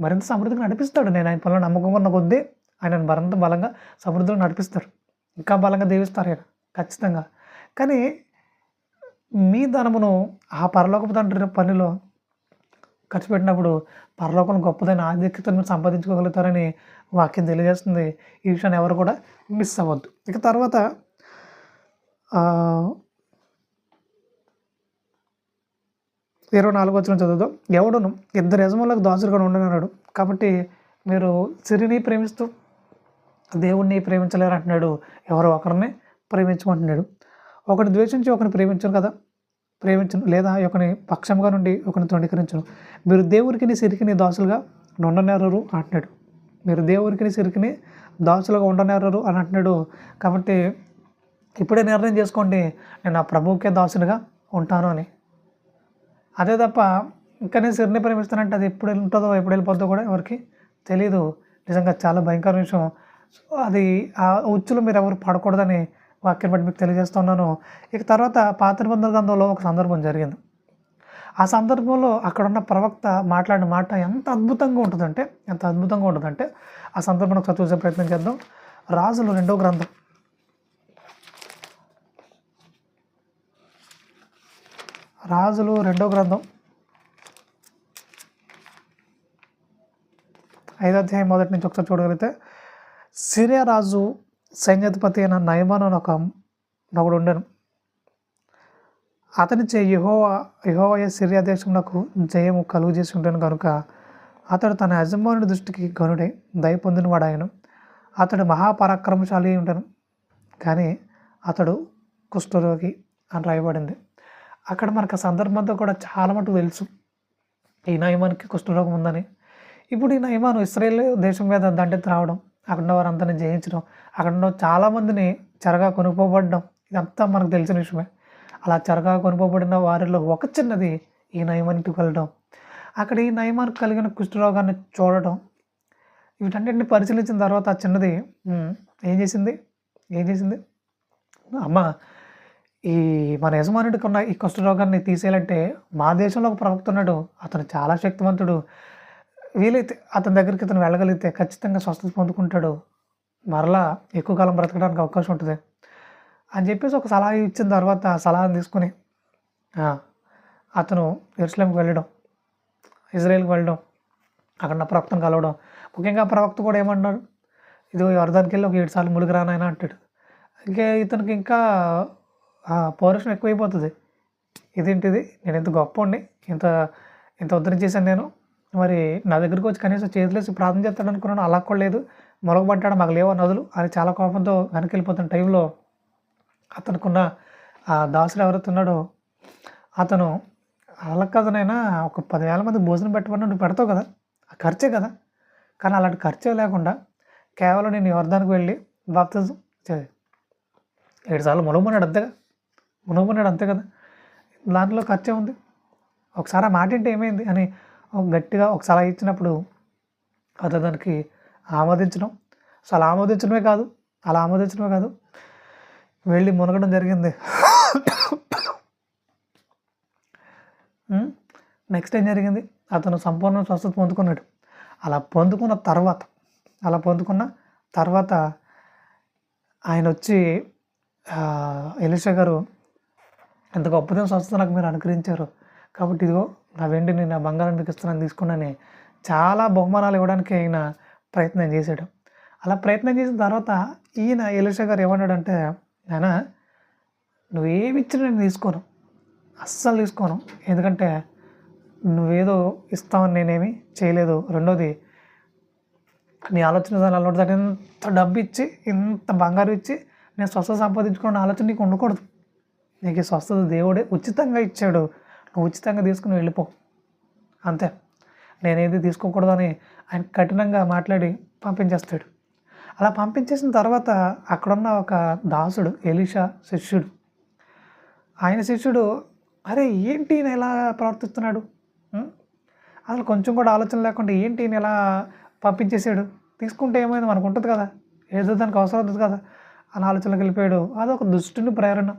మరింత సమృద్ధిగా నడిపిస్తాడు. నేను ఆయన పనిలో నమ్మకంగా ఉన్న కొద్దీ ఆయన మరింత బలంగా సమృద్ధిలో నడిపిస్తాడు. ఇంకా బలంగా దీవిస్తారు ఆయన ఖచ్చితంగా. కానీ మీ ధనమును ఆ పరలోకపు తండ్రి పనిలో ఖర్చు పెట్టినప్పుడు పరలోకం గొప్పదైన ఆధిక్యతను మీరు సంపాదించుకోగలుగుతారని వాక్యం తెలియజేస్తుంది. ఈ విషయాన్ని ఎవరు కూడా మిస్ అవ్వద్దు. ఇక తర్వాత 24వ వచనం చదువుదాం. ఎవడును ఇద్దరు యజమానులకు దాసుడుగా ఉండనన్నాడు. కాబట్టి మీరు సిరిని ప్రేమిస్తూ దేవుణ్ణి ప్రేమించలేరు అంటున్నాడు. ఎవరో ఒకరిని ప్రేమించమంటున్నాడు. ఒకరిని ద్వేషించి ఒకరిని ప్రేమించను కదా, ప్రేమించను, లేదా ఒకని పక్షంగా నుండి ఒకరిని తృణీకరించను. మీరు దేవుడికి సిరికిని దాసులుగా ఉండనేరరు అంటున్నాడు. మీరు దేవుడికి సిరికిని దాసులుగా ఉండనేరరు అని అంటున్నాడు. కాబట్టి ఇప్పుడే నిర్ణయం చేసుకోండి, నేను నా ప్రభువుకే దాసునిగా ఉంటాను అని. అదే తప్ప ఇంకా నేను సిరిని ప్రేమిస్తానంటే అది ఎప్పుడు ఉంటుందో ఎప్పుడు వెళ్ళిపోద్దో కూడా ఎవరికి తెలియదు. నిజంగా చాలా భయంకర విషయం. సో అది ఆ ఉచ్చులో మీరు ఎవరు పడకూడదని వాక్యం బట్టి మీకు తెలియజేస్తున్నాను. ఇక తర్వాత పాత నిబంధన గ్రంథంలో ఒక సందర్భం జరిగింది. ఆ సందర్భంలో అక్కడున్న ప్రవక్త మాట్లాడిన మాట ఎంత అద్భుతంగా ఉంటుందంటే ఆ సందర్భం ఒకసారి చూసే ప్రయత్నం చేద్దాం. రాజులు 2వ గ్రంథం 5వ అధ్యాయం మొదటి నుంచి ఒకసారి చూడగలిగితే, సిరియా రాజు సైన్యాధిపతి అయిన నయమాను అని ఒకడు ఉండెను. అతనిచే యెహోవా సిరియా దేశమునకు జయము కలుగు చేసి ఉండెను కనుక అతడు తన యజమానుడి దృష్టికి గనుడై దయ పొందినవాడాయను. అతడు మహాపరాక్రమశాలి ఉండెను, కానీ అతడు కుష్ఠరోగి అని రాయబడింది. అక్కడ మనకు ఆ సందర్భంతో కూడా చాలా మటుకు తెలుసు ఈ నయమానికి కుష్ఠరోగం ఉందని. ఇప్పుడు ఈ నయమాను ఇశ్రాయేలు దేశం మీద దండెత్తి రావడం, అక్కడ ఉన్న వారందరినీ జయించడం, అక్కడ ఉన్న చాలామందిని చెరగా కొనుక్కోబడడం, ఇదంతా మనకు తెలిసిన విషయమే. అలా చెరగా కొనుక్కోబడిన వారిలో ఒక చిన్నది ఈ నయమానికి వెళ్ళడం, అక్కడ ఈ నయమానికి కలిగిన కుష్ఠరోగాన్ని చూడటం, వీటన్నిటిని పరిశీలించిన తర్వాత ఆ చిన్నది ఏం చేసింది, అమ్మ ఈ మన యజమానుడికి ఉన్న ఈ కుష్ఠరోగాన్ని తీసేయాలంటే మా దేశంలో ఒక ప్రవక్త ఉన్నాడు, అతను చాలా శక్తివంతుడు, వీలైతే అతని దగ్గరికి ఇతను వెళ్ళగలిగితే ఖచ్చితంగా స్వస్థత పొందుకుంటాడు, మరలా ఎక్కువ కాలం బ్రతకడానికి అవకాశం ఉంటుంది అని చెప్పేసి ఒక సలహా ఇచ్చిన తర్వాత ఆ సలహాను తీసుకుని అతను యెరూషలేముకి వెళ్ళడం, ఇజ్రాయేల్కి వెళ్ళడం, అక్కడ నా ప్రవక్తను కలవడం. ముఖ్యంగా ప్రవక్త కూడా ఏమన్నాడు, ఇది యోర్దానికి వెళ్ళి ఒక 7 సార్లు మునిగిరానైనా అంటాడు. ఇతనికి ఇంకా పౌరుషం ఎక్కువైపోతుంది. ఇదేంటిది, నేను ఇంత గొప్పవాడిని, ఇంత ఉద్ధరించేసాను నేను, మరి నా దగ్గరికి వచ్చి కనీసం చేతులేసి ప్రార్థన చేస్తాడు అనుకున్నాను, అలా కూడా లేదు, మొలగబడ్డాడు, మాకు లేవో నదులు అని చాలా కోపంతో వెనకెళ్ళిపోతున్న టైంలో అతనుకున్న ఆ దాసుడు ఎవరైతే ఉన్నాడో అతను అలా కదనైనా ఒక 10,000 మంది భోజనం పెట్టమన్నా నువ్వు పెడతావు కదా, ఆ ఖర్చే కదా, కానీ అలాంటి ఖర్చే లేకుండా కేవలం నేను యోర్దానికి వెళ్ళి బాప్తిజం 7 సార్లు మునుగుమన్నాడు అంతే కదా, దాంట్లో ఖర్చే ఉంది. ఒకసారి ఆ మాట ఏంటి ఏమైంది అని గట్టిగా ఒక సలహా ఇచ్చినప్పుడు అతను దానికి ఆమోదించడం, అలా ఆమోదించడమే కాదు వెళ్ళి మునగడం జరిగింది. నెక్స్ట్ ఏం జరిగింది, అతను సంపూర్ణ స్వస్థత పొందుకున్నాడు. అలా పొందుకున్న తర్వాత ఆయన వచ్చి ఎలీషా గారు, ఎంత గొప్పదైన స్వస్థత నాకు మీరు అనుగ్రహించారు, కాబట్టి ఇదిగో నా వెండిని నా బంగారం మీకు ఇస్తున్నాను తీసుకున్నాను, చాలా బహుమానాలు ఇవ్వడానికి ఆయన ప్రయత్నం చేశాడు. అలా ప్రయత్నం చేసిన తర్వాత ఈయన ఎలీషా గారు ఏమన్నాడంటే, నాయనా నువ్వేమి ఇచ్చినా నేను తీసుకోను, అస్సలు తీసుకోను, ఎందుకంటే నువ్వేదో ఇస్తావని నేనేమి చేయలేదు. రెండోది, నీ ఆలోచన దాని ఇంత డబ్బు ఇచ్చి ఇంత బంగారం ఇచ్చి నేను స్వస్థత సంపాదించుకున్న ఆలోచన నీకు ఉండకూడదు. నీకు ఈ స్వస్థత దేవుడే ఉచితంగా ఇచ్చాడు, నువ్వు ఉచితంగా తీసుకుని వెళ్ళిపో అంతే, నేనేది తీసుకోకూడదని ఆయన కఠినంగా మాట్లాడి పంపించేస్తాడు. అలా పంపించేసిన తర్వాత అక్కడున్న ఒక దాసుడు, ఎలీషా శిష్యుడు, ఆయన శిష్యుడు, అరే ఏంటి ఈయన ఎలా ప్రవర్తిస్తున్నాడు, అసలు కొంచెం కూడా ఆలోచన లేకుండా ఏంటి ఈయన ఎలా పంపించేసాడు, తీసుకుంటే ఏమైంది మనకు ఉంటుంది కదా, ఏదో దానికి అవసరం అవుతుంది కదా అని ఆలోచనలోకి వెళ్ళిపోయాడు. అదొక దుష్టుని ప్రేరణ.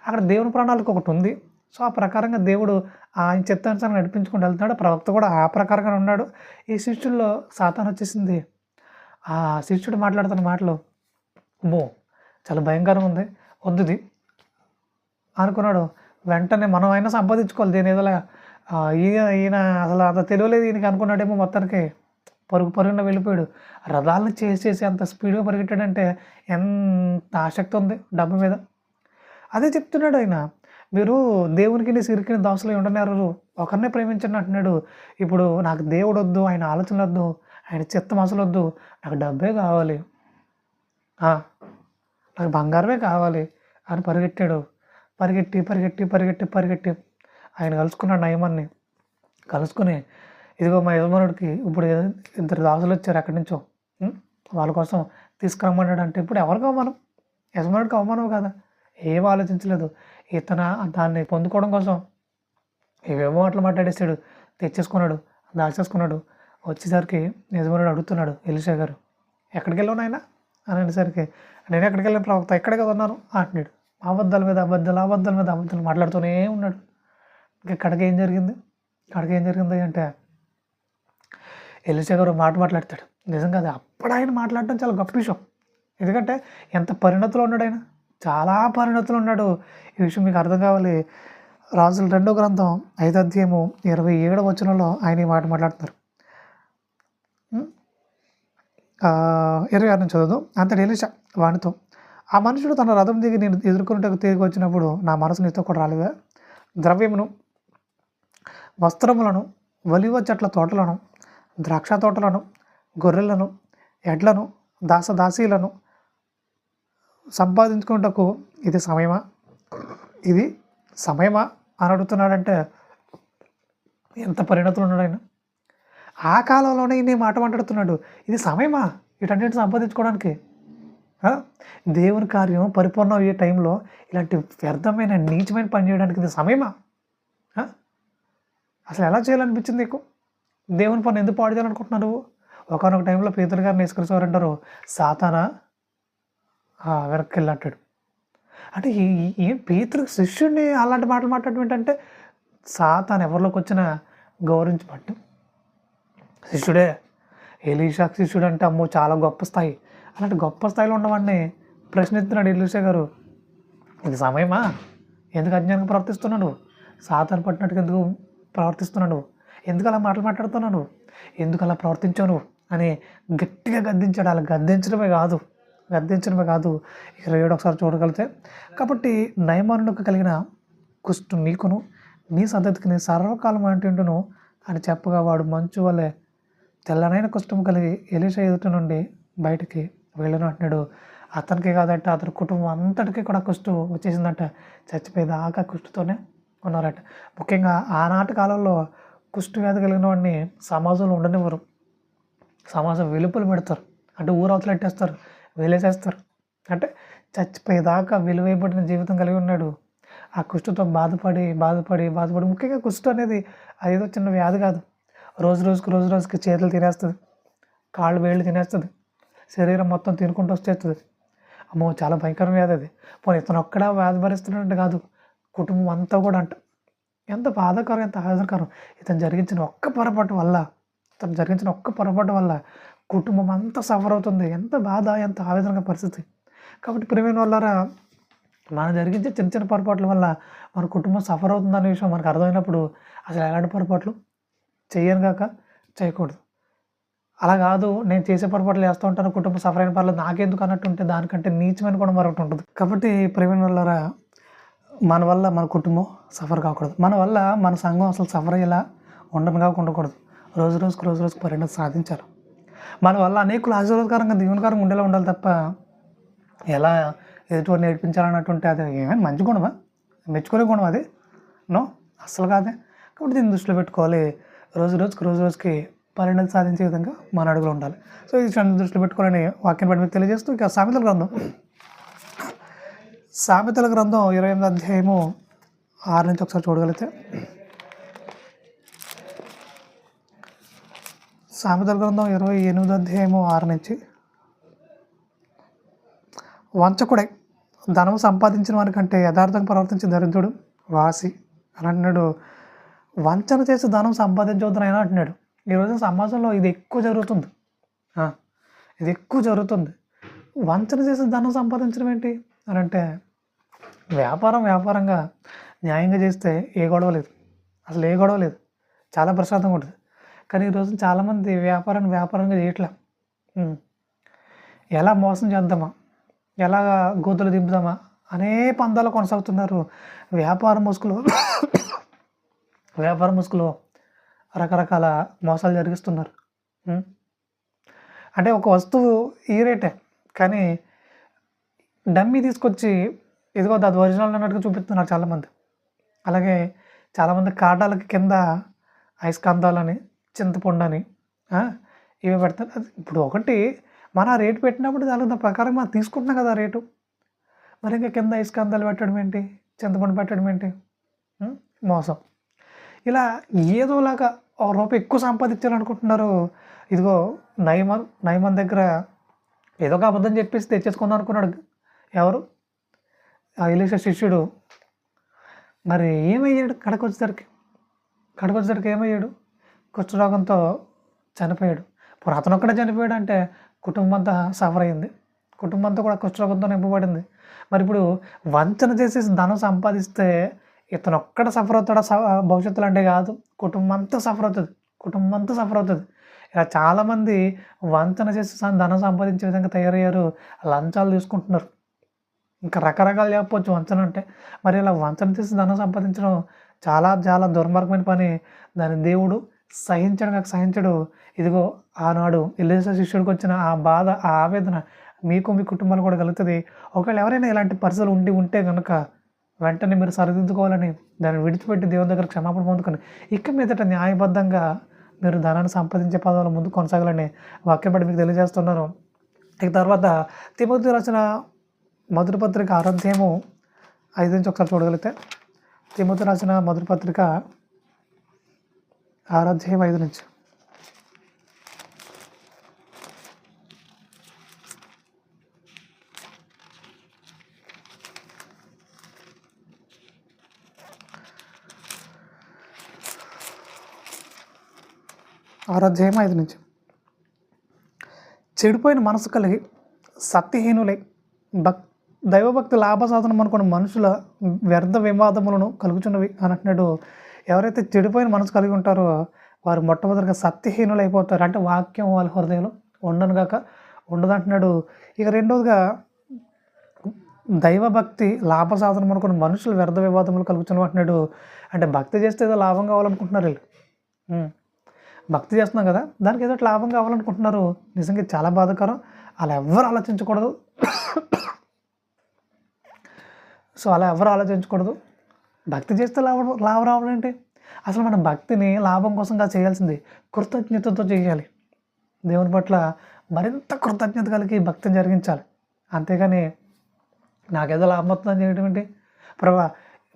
అక్కడ దేవుని ప్రణాళిక ఒకటి ఉంది. సో ఆ ప్రకారంగా దేవుడు ఆయన చిత్తానుసారం నడిపించుకుంటూ వెళ్తున్నాడు. ప్రవక్త కూడా ఆ ప్రకారంగానే ఉన్నాడు. ఈ శిష్యుల్లో సాతాను వచ్చేసింది. ఆ శిష్యుడు మాట్లాడుతున్న మాటలు అమ్మో చాలా భయంకరంగా ఉంది, వద్దుది అనుకున్నాడు. వెంటనే మనం అయినా సంపాదించుకోవాలి దీని ఏదోలా. ఈయన అసలు అంత తెలియలేదు ఈయనకి అనుకున్నాడేమో. మొత్తానికి పరుగున వెళ్ళిపోయాడు. రథాలను చేసి అంత స్పీడ్గా పరిగెట్టాడంటే ఎంత ఆసక్తి ఉంది డబ్బు మీద. అదే చెప్తున్నాడు ఆయన, మీరు దేవునికి సిరికిని దాసులు ఉండనేరు, ఒకరినే ప్రేమించండి అంటున్నాడు. ఇప్పుడు నాకు దేవుడు వద్దు, ఆయన ఆలోచనలు వద్దు, ఆయన చిత్తం అసలు వద్దు, నాకు డబ్బే కావాలి, నాకు బంగారమే కావాలి అని పరిగెట్టాడు. పరిగెట్టి ఆయన కలుసుకున్నాడు నయమాన్ని. కలుసుకుని ఇదిగో మా యజమానుడికి ఇప్పుడు 2 దాసులు వచ్చారు ఎక్కడి నుంచో, వాళ్ళ కోసం తీసుకురమ్మన్నాడు. అంటే ఇప్పుడు ఎవరికి అవమానం? యజమానుడికి అవమానం కదా. ఏం ఆలోచించలేదు. ఇతను దాన్ని పొందుకోవడం కోసం ఏవేమో అట్లా మాట్లాడేసాడు. తెచ్చేసుకున్నాడు, దాచేసుకున్నాడు. వచ్చేసరికి యజమానుడు అడుగుతున్నాడు, ఎలీషా గారు ఎక్కడికి వెళ్ళావు నాయన అని అనేసరికి, నేను ఎక్కడికి వెళ్ళిన ప్రవక్త ఇక్కడే కదా ఉన్నాను అంటున్నాడు. అబద్ధాల మీద అబద్ధాలు మాట్లాడుతూనే ఉన్నాడు. ఇంకా కడకి ఏం జరిగింది అంటే ఎలీషా గారు మాట్లాడతాడు. నిజంగా అది అప్పుడు ఆయన మాట్లాడటం చాలా గొప్ప విషయం. ఎందుకంటే ఎంత పరిణతిలో ఉన్నాడు ఆయన, చాలా పరిణతిలో ఉన్నాడు. ఈ విషయం మీకు అర్థం కావాలి. రాజుల 2వ గ్రంథం 5వ అధ్యాయము 27వ వచనంలో ఆయన ఈ మాట మాట్లాడుతున్నారు. 26 నుంచి చదువు. అంతటి ఎలీషా వానితో, ఆ మనుషుడు తన రథం దిగి నేను ఎదుర్కొన్నట్టు తిరిగి వచ్చినప్పుడు నా మనసు నీతో కూడా రాలేదా? ద్రవ్యమును, వస్త్రములను, ఒలివ చెట్ల తోటలను, ద్రాక్ష తోటలను, గొర్రెలను, ఎడ్లను, దాసదాసీలను సంపాదించుకున్నటకు ఇది సమయమా అని అడుగుతున్నాడంటే ఎంత పరిణతులు ఉన్నాడు ఆయన. ఆ కాలంలోనే ఈయన మాట మాట్లాడుతున్నాడు, ఇది సమయమా వీటన్నిటిని సంపాదించుకోవడానికి? దేవుని కార్యం పరిపూర్ణం అయ్యే టైంలో ఇలాంటి వ్యర్థమైన నీచమైన పని చేయడానికి ఇది సమయమా? అసలు ఎలా చేయాలనిపించింది నీకు? దేవుని పని ఎందుకు పాడు చేయాలనుకుంటున్నారు? ఒకనొక టైంలో పేతురు గారిని వేసుకొచ్చేవారంటారు, సాతానా వెనక్కి వెళ్ళంటాడు. అంటే ఏం పేతురు శిష్యుడిని అలాంటి మాటలు మాట్లాడటం ఏంటంటే, సాతాను ఎవరిలోకి వచ్చినా గౌరవించబట్టు శిష్యుడే. ఎలీషా శిష్యుడు అంటే అమ్మో చాలా గొప్ప స్థాయి. అలాంటి గొప్ప స్థాయిలో ఉన్నవాడిని ప్రశ్నిస్తున్నాడు ఎలీషా గారు. ఇది సమయమా? ఎందుకు అజ్ఞానంగా ప్రవర్తిస్తున్నాడు? సాతాను పట్టినట్టుగా ఎందుకు ప్రవర్తిస్తున్నాడు? ఎందుకు అలా మాట్లాడుతున్నాను? ఎందుకు అలా ప్రవర్తించాను అని గట్టిగా గద్దించాడు. అలా గద్దించడమే కాదు 27 ఒకసారి చూడగలిగితే, కాబట్టి నయమానునికి కలిగిన కుష్టు నీకును నీ సంతతికి సర్వకాలం అంటుంటును అని చెప్పగా వాడు మంచు వలె తెల్లనైన కుష్టం కలిగి ఎలీషా ఎదుట నుండి బయటికి వెళ్ళను అంటున్నాడు. అతనికి కాదంట, అతని కుటుంబం అంతటికీ కూడా కుష్టు వచ్చేసిందంట. చచ్చిపోయేదాకా కుష్టుతోనే ఉన్నారట. ముఖ్యంగా ఆనాటి కాలంలో కుష్టు వ్యాధి కలిగిన వాడిని సమాజంలో ఉండనివ్వరు. సమాజం వెలుపలు పెడతారు, అంటే ఊరవతలు పెట్టేస్తారు, వేలేసేస్తారు. అంటే చచ్చిపోయేదాకా విలువైబడిన జీవితం కలిగి ఉన్నాడు. ఆ కుష్టుతో బాధపడి ముఖ్యంగా కుష్టు అనేది అదేదో చిన్న వ్యాధి కాదు. రోజు రోజుకి చేతులు తినేస్తుంది, కాళ్ళు వేళ్ళు తినేస్తుంది, శరీరం మొత్తం తినుకుంటూ వచ్చేస్తుంది. అమ్మో చాలా భయంకరమైన వ్యాధి అది. పోనీ ఇతను ఒక్కడా వ్యాధి భరిస్తున్నట్టు కాదు, కుటుంబం అంతా కూడా అంట. ఎంత బాధాకరం, ఎంత ఆవేదనకరం. ఇతను జరిగించిన ఒక్క పొరపాటు వల్ల కుటుంబం అంతా సఫర్ అవుతుంది. ఎంత బాధ, ఎంత ఆవేదనగా పరిస్థితి. కాబట్టి ప్రియమైన వాళ్ళారా, మనం జరిగించే చిన్న పొరపాట్ల వల్ల మన కుటుంబం సఫర్ అవుతుందనే విషయం మనకు అర్థమైనప్పుడు అసలు ఎలాంటి పొరపాట్లు చేయకూడదు. అలా కాదు, నేను చేసే పొరపాట్లు చేస్తూ ఉంటాను, కుటుంబం సఫర్ అయిన పర్లేదు నాకెందుకు అన్నట్టు ఉంటే దానికంటే నీచమైన కూడా మరొకటి ఉంటుంది. కాబట్టి ప్రియమైన వాళ్ళారా, మన వల్ల మన కుటుంబం సఫర్ కాకూడదు, మన వల్ల మన సంఘం అసలు సఫర్ అయ్యేలా ఉండకూడదు. రోజు రోజుకు పరిణతి సాధించాలి. మన వల్ల అనేకులు ఆశీర్వాదకరంగా దీవెనకరంగా ఉండేలా ఉండాలి తప్ప ఎలా ఎదుటివారు నేర్పించాలన్నట్టుంటే అది ఏమైనా మంచి గుణమా, మెచ్చుకునే గుణం అది? నో, అస్సలు కాదే. కాబట్టి దీన్ని దృష్టిలో పెట్టుకోవాలి. రోజు రోజుకి పరిణతి సాధించే విధంగా మన అడుగులు ఉండాలి. సో ఈ విషయాన్ని దృష్టిలో పెట్టుకోవాలని వాక్యం బట్టి మీకు తెలియజేస్తూ, ఇక సామెతల గ్రంథం 28వ అధ్యాయము 6 నుంచి ఒకసారి చూడగలిగితే, సామెతల గ్రంథం 28వ అధ్యాయము 6 నుంచి వంచకుడై ధనం సంపాదించిన వారికంటే యథార్థంగా ప్రవర్తించే దరిద్రుడు వాసి అని అంటున్నాడు. వంచన చేసి ధనం సంపాదించవద్దని ఆయన అంటున్నాడు. ఈరోజు సమాజంలో ఇది ఎక్కువ జరుగుతుంది. ఇది ఎక్కువ జరుగుతుంది. వంచన చేసి ధనం సంపాదించడం ఏంటి అని అంటే, వ్యాపారంగా న్యాయంగా చేస్తే ఏ గొడవ లేదు, అసలు ఏ గొడవ లేదు, చాలా ప్రశాంతంగా ఉంటుంది. కానీ ఈరోజు చాలామంది వ్యాపారంగా చేయట్లే. ఎలా మోసం చేద్దామా, ఎలాగ గోతులు దింపుదామా అనే పందాలు కొనసాగుతున్నారు. వ్యాపార ముసుగులో రకరకాల మోసాలు జరిగిస్తున్నారు. అంటే ఒక వస్తువు ఈ రేటే, కానీ డమ్మీ తీసుకొచ్చి ఇదిగో అది ఒరిజినల్ అన్నట్టుగా చూపిస్తున్నారు చాలామంది. అలాగే చాలామంది కాటాలకి కింద అయస్కాంతాలని, చింతపండు అని ఇవి పెడతారు. అది ఇప్పుడు ఒకటి మన రేటు పెట్టినప్పుడు దాని ప్రకారం మనం తీసుకుంటున్నాం కదా రేటు. మరి ఇంకా కింద అయస్కాంతాలు పెట్టడం ఏంటి, చింతపండు పెట్టడం ఏంటి? మోసం. ఇలా ఏదోలాగా ₹1 ఎక్కువ సంపాదించాలనుకుంటున్నారు. ఇదిగో నయమన్ దగ్గర ఏదో ఒక అబద్ధం చెప్పేసి తెచ్చేసుకుందాం అనుకున్నాడు. ఎవరు? ఆ ఎలీషా శిష్యుడు. మరి ఏమయ్యాడు? కడకు వచ్చేసరికి ఏమయ్యాడు? కుష్ఠరోగంతో చనిపోయాడు. ఇప్పుడు అతను ఒక్కడే చనిపోయాడు అంటే కుటుంబం అంతా సఫర్ అయింది. కుటుంబం అంతా కూడా కుష్ఠరోగంతో నింపబడింది. మరి ఇప్పుడు వంచన చేసేసి ధనం సంపాదిస్తే ఇతను ఒక్కడ సఫర్ అవుతాడా భవిష్యత్తులో అంటే కాదు, కుటుంబం అంతా సఫర్ అవుతుంది. ఇలా చాలామంది వంచన చేసి ధనం సంపాదించే విధంగా తయారయ్యారు. లంచాలు తీసుకుంటున్నారు. ఇంకా రకరకాలు చెప్పవచ్చు వంచన అంటే. మరి ఇలా వంచన చేసి ధనం సంపాదించడం చాలా చాలా దుర్మార్గమైన పని. దాని దేవుడు సహించడు. ఇదిగో ఆనాడు ఎలీషా శిష్యుడికి వచ్చిన ఆ బాధ, ఆ ఆవేదన మీకు మీ కుటుంబాలు కూడా కలుగుతుంది. ఒకవేళ ఎవరైనా ఇలాంటి పరిస్థితులు ఉంటే కనుక వెంటనే మీరు సరిదిద్దుకోవాలని, దాన్ని విడిచిపెట్టి దేవుని దగ్గర క్షమాపణ పొందుకొని ఇక మీదట న్యాయబద్ధంగా మీరు ధనాన్ని సంపాదించే పదాల ముందు కొనసాగాలని వాక్యం బట్టి మీకు తెలియజేస్తున్నాను. ఇక తర్వాత తిమోతి రాసిన మొదటి పత్రిక 6వ అధ్యాయము 5 నుంచి ఒకసారి చూడగలిగితే, తిమోతి రాసిన మొదటి పత్రిక 6వ అధ్యాయం 5 నుంచి. అధ్యాయం 5 నుంచి. చెడిపోయిన మనసు కలిగి సత్యహీనులై దైవభక్తి లాభసాధనం అనుకున్న మనుషుల వ్యర్థ వివాదములను కలుగుచున్నవి అని అంటున్నాడు. ఎవరైతే చెడిపోయిన మనసు కలిగి ఉంటారో వారు మొట్టమొదటిగా సత్యహీనులు అయిపోతారు. అంటే వాక్యం వాళ్ళ హృదయంలో ఉండదంటున్నాడు. ఇక రెండవదిగా దైవభక్తి లాభసాధనం అనుకున్న మనుషులు వ్యర్థ వివాదములు కలుగుచున్నవి అంటున్నాడు. అంటే భక్తి చేస్తే ఏదో లాభం కావాలనుకుంటున్నారు వీళ్ళు. భక్తి చేస్తున్నాం కదా, దానికి ఏదో లాభం కావాలనుకుంటున్నారు. నిజంగా చాలా బాధాకరం. అలా ఎవరు ఆలోచించకూడదు. అలా ఎవరు ఆలోచించకూడదు. భక్తి చేస్తే లాభం రావడం ఏంటి? అసలు మనం భక్తిని లాభం కోసంగా చేయాల్సింది కృతజ్ఞతతో చేయాలి. దేవుని పట్ల మరింత కృతజ్ఞత కలిగి భక్తిని జరిగించాలి. అంతేగాని నాకేదో లాభం వస్తుందని చేయడం ఏంటి? ప్రభా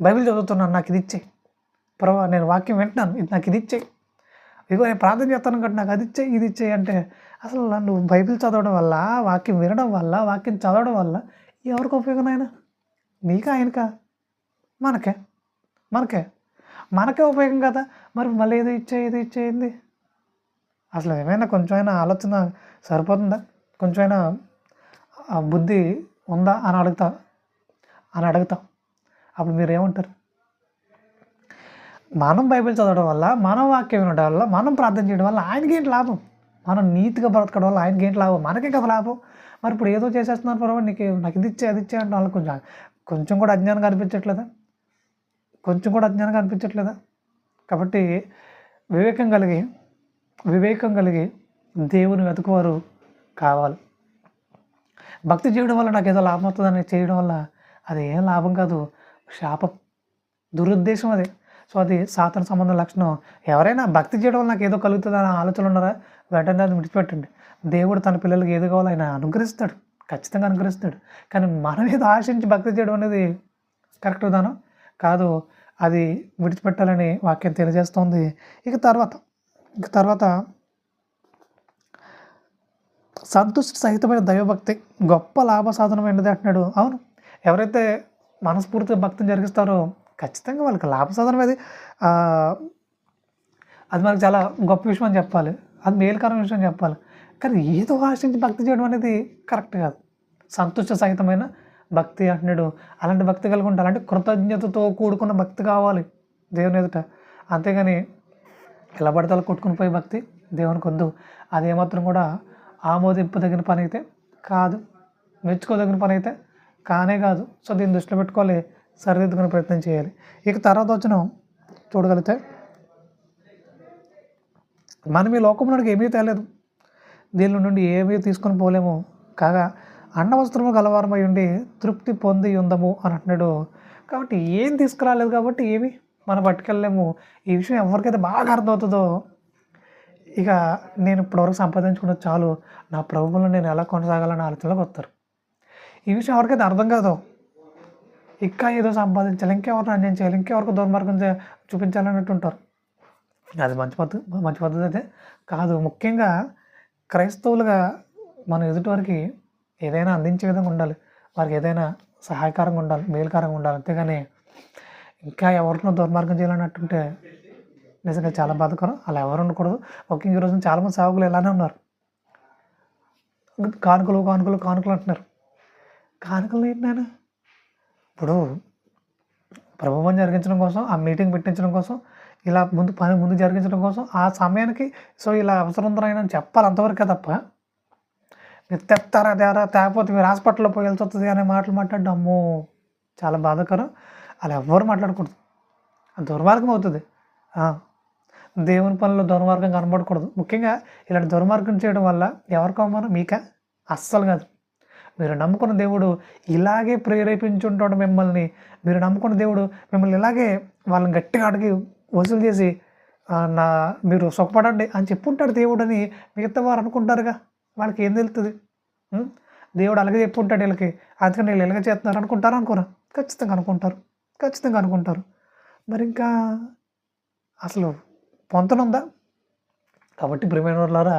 బైబిల్ చదువుతున్నాను, నాకు ఇది ఇచ్చేయి. ప్రభా నేను వాక్యం వింటున్నాను, ఇది నాకు ఇది ఇచ్చేయి. ఇదిగో నేను ప్రార్థన చేస్తాను కాబట్టి నాకు అది ఇచ్చేయి, ఇది ఇచ్చేయి అంటే అసలు నన్ను బైబిల్ చదవడం వల్ల, వాక్యం వినడం వల్ల, వాక్యం చదవడం వల్ల ఎవరికి ఉపయోగం? ఆయన నీకా ఆయనకా? మనకే ఉపయోగం కదా. మరి మళ్ళీ ఇది ఇచ్చేయింది అసలు ఏమైనా కొంచెమైనా ఆలోచన సరిపోతుందా? కొంచెమైనా బుద్ధి ఉందా అని అడుగుతాం. అప్పుడు మీరు ఏమంటారు? మనం బైబిల్ చదవడం వల్ల, మనం వాక్యం వినడం వల్ల, మనం ప్రార్థన చేయడం వల్ల ఆయనకి ఏంటి లాభం? మనం నీతిగా బ్రతకడం వల్ల ఆయనకి ఏంటి లాభం? మనకే కదా లాభం. మరి ఇప్పుడు ఏదో చేసేస్తున్నారు పర్వాలేదు, నాకు ఇది ఇచ్చే అది ఇచ్చే అంటే వాళ్ళకి కొంచెం కూడా అజ్ఞానం కనిపించట్లేదా? కాబట్టి వివేకం కలిగి దేవుని వెతుకువారు కావాలి. భక్తి చేయడం వల్ల నాకు ఏదో లాభం అవుతుందని చేయడం వల్ల అది ఏం లాభం కాదు, శాపం, దురుద్దేశం అది. అది సాతాను సంబంధం లక్షణం. ఎవరైనా భక్తి చేయడం వల్ల నాకు ఏదో కలుగుతుందని ఆలోచన ఉన్నారా? వెంటనే అది విడిచిపెట్టండి. దేవుడు తన పిల్లలకి ఏదో కావాలో ఆయన అనుగ్రహిస్తాడు, ఖచ్చితంగా అనుగ్రహిస్తాడు. కానీ మనం ఏదో ఆశించి భక్తి చేయడం అనేది కరెక్ట్ విధానం కాదు. అది విడిచిపెట్టాలని వాక్యం తెలియజేస్తుంది. ఇక తర్వాత సంతుష్టి సహితమైన దైవభక్తి గొప్ప లాభ సాధనమైనది అంటున్నాడు. అవును, ఎవరైతే మనస్ఫూర్తిగా భక్తిని జరిగిస్తారో ఖచ్చితంగా వాళ్ళకి లాభ సాధనం అది. అది మనకు చాలా గొప్ప విషయం అని చెప్పాలి, అది మేలుకరమైన విషయం చెప్పాలి. కానీ ఏదో ఆశించి భక్తి చేయడం అనేది కరెక్ట్ కాదు. సంతుష్ట సహితమైన భక్తి అంటున్నాడు. అలాంటి భక్తి కలిగి ఉండాలి, అలాంటి కృతజ్ఞతతో కూడుకున్న భక్తి కావాలి దేవుని ఎదుట. అంతేగాని ఎలా పడితే అలా కొట్టుకుని పోయి భక్తి దేవునికి వద్దు. అదేమాత్రం కూడా ఆమోదింపదగిన పని అయితే కాదు, మెచ్చుకోదగిన పని అయితే కానే కాదు. సో దీన్ని దృష్టిలో పెట్టుకోవాలి, సరిదిద్దుకునే ప్రయత్నం చేయాలి. ఇక తర్వాత వచ్చిన చూడగలిగితే, మనం ఈ లోకంలోకి ఏమీ తేలేదు, దీని నుండి ఏమీ తీసుకొని పోలేము, కాగా అన్నవస్త్రము గలవారమై ఉండి తృప్తి పొంది ఉందము అని అంటున్నాడు. కాబట్టి ఏం తీసుకురాలేదు కాబట్టి ఏమి మనం పట్టుకెళ్ళలేము. ఈ విషయం ఎవరికైతే బాగా అర్థమవుతుందో, ఇక నేను ఇప్పటివరకు సంపాదించుకున్నది చాలు, నా ప్రభువులో నేను ఎలా కొనసాగాలని ఆలోచనలోకి వస్తారు. ఈ విషయం ఎవరికైతే అర్థం కాదో, ఇంకా ఏదో సంపాదించాలి, ఇంకెవరిని అన్యాయం చేయాలి, ఇంకెవరికి దుర్మార్గం చూపించాలన్నట్టు ఉంటారు. అది మంచి పద్ధతి అయితే కాదు. ముఖ్యంగా క్రైస్తవులుగా మన ఎదుటివారికి ఏదైనా అందించే విధంగా ఉండాలి, వారికి ఏదైనా సహాయకరంగా ఉండాలి, మేలుకరంగా ఉండాలి. అంతేగాని ఇంకా ఎవరినో దుర్మార్గం చేయాలన్నట్టుంటే నిజంగా చాలా బాధకరం. అలా ఎవరు ఉండకూడదు. ముఖ్యంగా ఈరోజు చాలామంది సేవకులు ఇలానే ఉన్నారు. కానుకలు కానుకలు కానుకలు అంటున్నారు. కానుకలు ఏంటి నాయన? ఇప్పుడు ప్రభుత్వం జరిగించడం కోసం, ఆ మీటింగ్ పెట్టించడం కోసం, ఇలా ముందు జరిగించడం కోసం, ఆ సమయానికి సో ఇలా అవసరం ఉందని అని చెప్పాలి, అంతవరకే తప్ప మీరు తెస్తారా తేరా తేకపోతే మీరు హాస్పిటల్లో పోయాల్సి వస్తుంది అనే మాటలు మాట్లాడడం అమ్మో చాలా బాధాకరం. అలా ఎవ్వరు మాట్లాడకూడదు, దుర్మార్గం అవుతుంది. దేవుని పనుల్లో దుర్మార్గం కనబడకూడదు. ముఖ్యంగా ఇలాంటి దుర్మార్గం చేయడం వల్ల ఎవరికి అవమానం? మీకా? అస్సలు కాదు. మీరు నమ్ముకున్న దేవుడు ఇలాగే ప్రేరేపించుంటాడు మిమ్మల్ని. మీరు నమ్ముకున్న దేవుడు మిమ్మల్ని ఇలాగే వాళ్ళని గట్టిగా అడిగి వసూలు చేసి మీరు సుఖపడండి అని చెప్పుంటాడు దేవుడు అని మిగతా వారు అనుకుంటారుగా. వాళ్ళకి ఏం తెలుస్తుంది? దేవుడు అలాగే చెప్పుంటాడు వీళ్ళకి, అందుకని వీళ్ళు ఇలాగే చేస్తున్నారు అనుకుంటారు. అనుకోరా? ఖచ్చితంగా అనుకుంటారు. మరి ఇంకా అసలు పొంతనుందా? కాబట్టి ప్రియమైన వాళ్ళారా,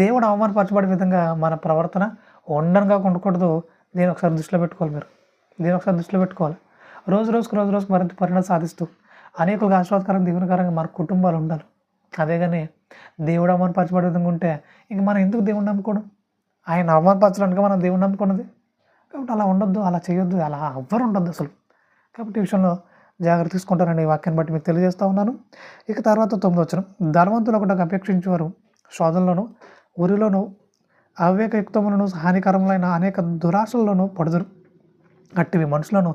దేవుడు అవమానపరచబడే విధంగా మన ప్రవర్తన ఉండనుగా ఉండకూడదు. దీన్ని ఒకసారి దృష్టిలో పెట్టుకోవాలి. రోజుకు మరింత పరిణామం సాధిస్తూ అనేకులకు ఆశీర్వాదకరంగా దీవెనకరంగా మన కుటుంబాలు ఉండాలి. అదే కానీ దేవుడు అవమానపరచబడే విధంగా ఉంటే ఇంక మనం ఎందుకు దేవుడిని నమ్ముకోవడం? ఆయన అవమానపరచడానికి మనం దేవుడిని నమ్ముకున్నది. కాబట్టి అలా ఉండొద్దు, అలా చేయొద్దు, అలా ఎవ్వరు ఉండొద్దు అసలు. కాబట్టి ఈ విషయంలో జాగ్రత్త తీసుకుంటారని ఈ వాక్యాన్ని బట్టి మీకు తెలియజేస్తూ ఉన్నాను. ఇక తర్వాత 9వ వచనం, ధనవంతులు ఒకటి అపేక్షించేవారు శోధనలోను ఉరిలోను అవివేకయుక్తములను హానికరములైన అనేక దురాశల్లోనూ పడుదురు. అట్టివి మనుషులను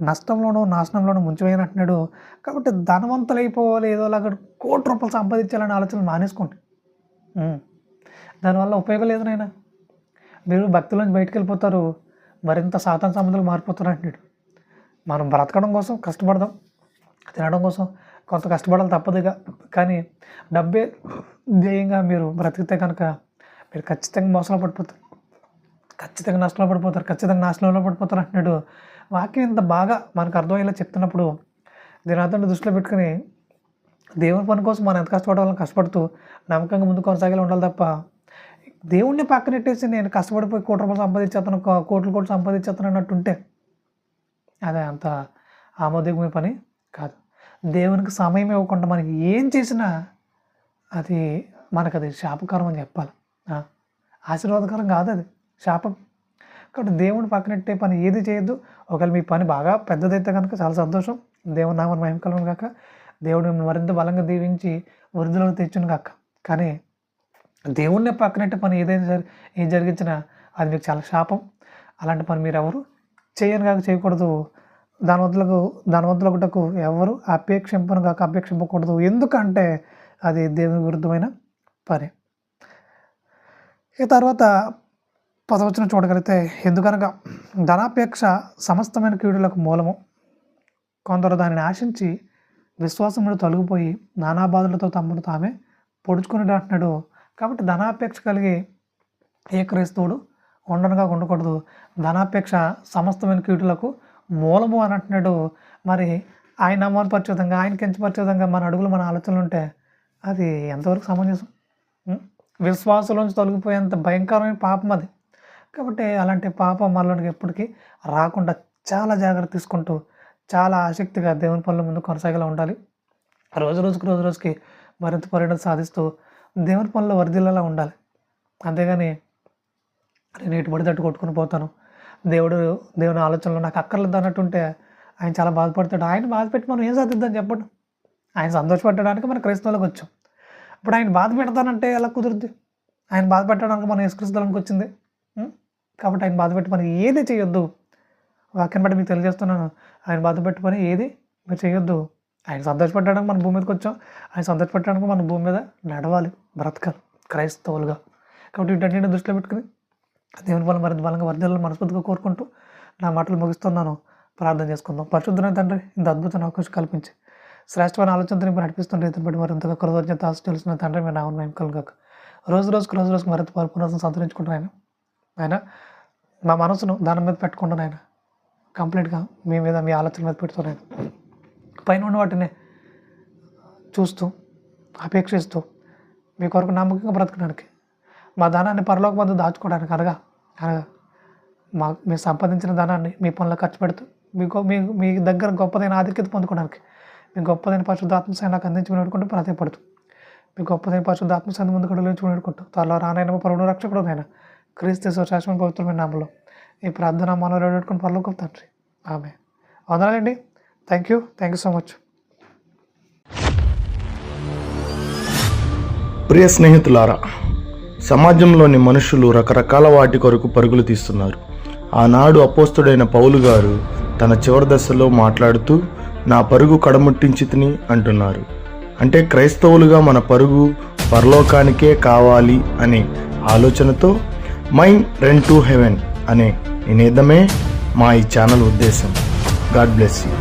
నష్టంలోనూ నాశనంలోనూ ముంచివేయనంటున్నాడు. కాబట్టి ధనవంతులైపోవాలి, ఏదోలాగా కోటి రూపాయలు సంపాదించాలనే ఆలోచనలు మానేసుకోండి. దానివల్ల ఉపయోగం లేదు నాయన. మీరు భక్తిలోంచి బయటకు వెళ్ళిపోతారు, మరింత సాతాను సంబంధాలు మారిపోతారు అంటున్నాడు. మనం బ్రతకడం కోసం కష్టపడదాం, తినడం కోసం కొంత కష్టపడాలి తప్పదుగా. కానీ డబ్బే ధ్యేయంగా మీరు బ్రతికితే కనుక మీరు ఖచ్చితంగా మోసంలో పడిపోతారు, ఖచ్చితంగా నష్టంలో పడిపోతారు, ఖచ్చితంగా నాశనంలో పడిపోతారు అంటున్నాడు. వాక్యం ఇంత బాగా మనకు అర్థమయ్యేలా చెప్తున్నప్పుడు దీని అర్థం దృష్టిలో పెట్టుకుని దేవుని పని కోసం మనం ఎంత కష్టపడాలని కష్టపడుతూ నమ్మకంగా ముందు కొనసాగేలా ఉండాలి తప్ప దేవుణ్ణి పక్కనెట్టేసి నేను కష్టపడిపోయి కోటి రూపాయలు సంపాదించేస్తాను, కోట్లు సంపాదించేస్తాను అన్నట్టుంటే అదే అంత ఆమోదయోగ్యమైన పని కాదు. దేవునికి సమయం ఇవ్వకుండా మనకి ఏం చేసినా అది శాపకరం అని చెప్పాలి, ఆశీర్వాదకరం కాదు, అది శాపం. కాబట్టి దేవుని పక్కనెట్టే పని ఏది చేయొద్దు. ఒకవేళ మీ పని బాగా పెద్దదైతే కనుక చాలా సంతోషం, దేవుని నామని మహిమ కలుగును కాక, దేవుడు మిమ్మల్ని మరింత బలంగా దీవించి వృద్ధిలోకి తెచ్చును కాక. కానీ దేవుణ్ణి పక్కనట్టే పని ఏదైనా ఏం జరిగించినా అది మీకు చాలా శాపం. అలాంటి పని మీరు ఎవరు చేయకూడదు. ధనవంతులకుటకు ఎవరు అపేక్షింపకూడదు. ఎందుకంటే అది దేవుని విరుద్ధమైన పని. ఇక తర్వాత 10వ వచనం చూడగలిగితే, ఎందుకనగా ధనాపేక్ష సమస్తమైన కీడులకు మూలము, కొందరు దానిని ఆశించి విశ్వాసం నుండి తొలగిపోయి నానా బాధలతో తమను తామే పొడుచుకుని అంటున్నాడు. కాబట్టి ధనాపేక్ష కలిగి ఏ క్రైస్తవుడు ఉండకూడదు. ధనాపేక్ష సమస్తమైన కీడులకు మూలము అని అంటున్నాడు. మరి ఆయన అవమానపరిచే విధంగా, ఆయన కించపరిచే విధంగా మన అడుగులు మన ఆలోచనలు ఉంటే అది ఎంతవరకు సమంజసం? విశ్వాసంలోంచి తొలగిపోయేంత భయంకరమైన పాపం అది. కాబట్టి అలాంటి పాపం మనలోనికి ఎప్పటికీ రాకుండా చాలా జాగ్రత్త తీసుకుంటూ చాలా ఆసక్తిగా దేవుని పనుల ముందు కొనసాగేలా ఉండాలి. రోజు రోజుకి మరింత పరిణతి సాధిస్తూ దేవుని పనుల్లో వర్ధిల్లేలా ఉండాలి. అంతేగాని నేను ఇటు పడితే అటు కొట్టుకుని పోతాను, దేవుని ఆలోచనలో నాకు అక్కర్లేదు అన్నట్టుంటే ఆయన చాలా బాధపడతాడు. ఆయన బాధపెట్టి మనం ఏం సాధిద్దాం చెప్పండి? ఆయన సంతోషపెట్టడానికి మన క్రైస్తవులకు వచ్చాం. ఇప్పుడు ఆయన బాధ పెడతానంటే ఎలా కుదురుద్ది? ఆయన బాధ పెట్టడానికి మనం యేసుక్రీస్తుకి వచ్చింది. కాబట్టి ఆయన బాధ పెట్టి మనం ఏది చేయొద్దు. వాక్యాన్ని బట్టి మీకు తెలియజేస్తున్నాను, ఆయన బాధ పెట్టి పని ఏది మీరు చేయొద్దు. ఆయన సంతోషపెట్టడానికి మన భూమి మీదకి వచ్చాం. ఆయన సంతోషపెట్టడానికి మన భూమి మీద నడవాలి, బ్రతకాలి క్రైస్తవులుగా. కాబట్టి వీటన్నిటిని దృష్టిలో పెట్టుకుని దేవుని వల్ల మరింత బలంగా వర్ధిల్లాలని మనస్ఫూర్తిగా కోరుకుంటూ నా మాటలు ముగిస్తున్నాను. ప్రార్థన చేసుకుందాం. పరిశుద్ధమైన తండ్రి, ఇంత అద్భుతమైన అవకాశం కల్పించి శ్రేష్టమైన ఆలోచనతో మీరు నడిపిస్తుంటే ఇతను బట్టి మరింతగా కృతజ్ఞత తెలుస్తున్న తండ్రి, మీరు నామం మేము కలుగాక. రోజుకి మరింత పరిపూర్ణతను సంతరించుకుంటున్నాను. ఆయన మా మనసును దాని మీద పెట్టుకుంటాను. ఆయన కంప్లీట్గా మీ మీద, మీ ఆలోచన మీద పెడుతున్నాను. పైన ఉన్న వాటిని చూస్తూ అపేక్షిస్తూ మీ కొరకు నమ్మకంగా బ్రతకడానికి, మా ధనాన్ని పరలోక మందు దాచుకోవడానికి అనగా మీరు సంపాదించిన ధనాన్ని మీ పనులు ఖర్చు పెడుతూ మీ దగ్గర గొప్పదైన ఆధిక్యత పొందుకోవడానికి, మీ గొప్పదైన పరిశుద్ధాత్మ సహాయం నాకు అందించి వేడుకుంటూ ప్రాధాన్యపడుతూ, మీ గొప్పదైన పరిశుద్ధాత్మ సహాయం ముందు గడువులోంచి వేడుకుంటూ త్వరలో రానైనా పరమ రక్షకుడు అయినా క్రీస్తు శాశ్వత పవిత్రమైన నామంలో ఈ ప్రార్థన మనలో వేడుకొని పరలోకం తండ్రి, ఆమె. వందనాలండి. Thank you so much. ప్రియ స్నేహితులారా, సమాజంలోని మనుషులు రకరకాల వాటి కొరకు పరుగులు తీస్తున్నారు. ఆనాడు అపోస్తుడైన పౌలు గారు తన చివరి దశలో మాట్లాడుతూ నా పరుగు కడముట్టించితిని అంటున్నారు. అంటే క్రైస్తవులుగా మన పరుగు పరలోకానికే కావాలి అనే ఆలోచనతో మైండ్ రన్ టు హెవెన్ అనే నినాదమే మా ఈ ఛానల్ ఉద్దేశం. God bless you.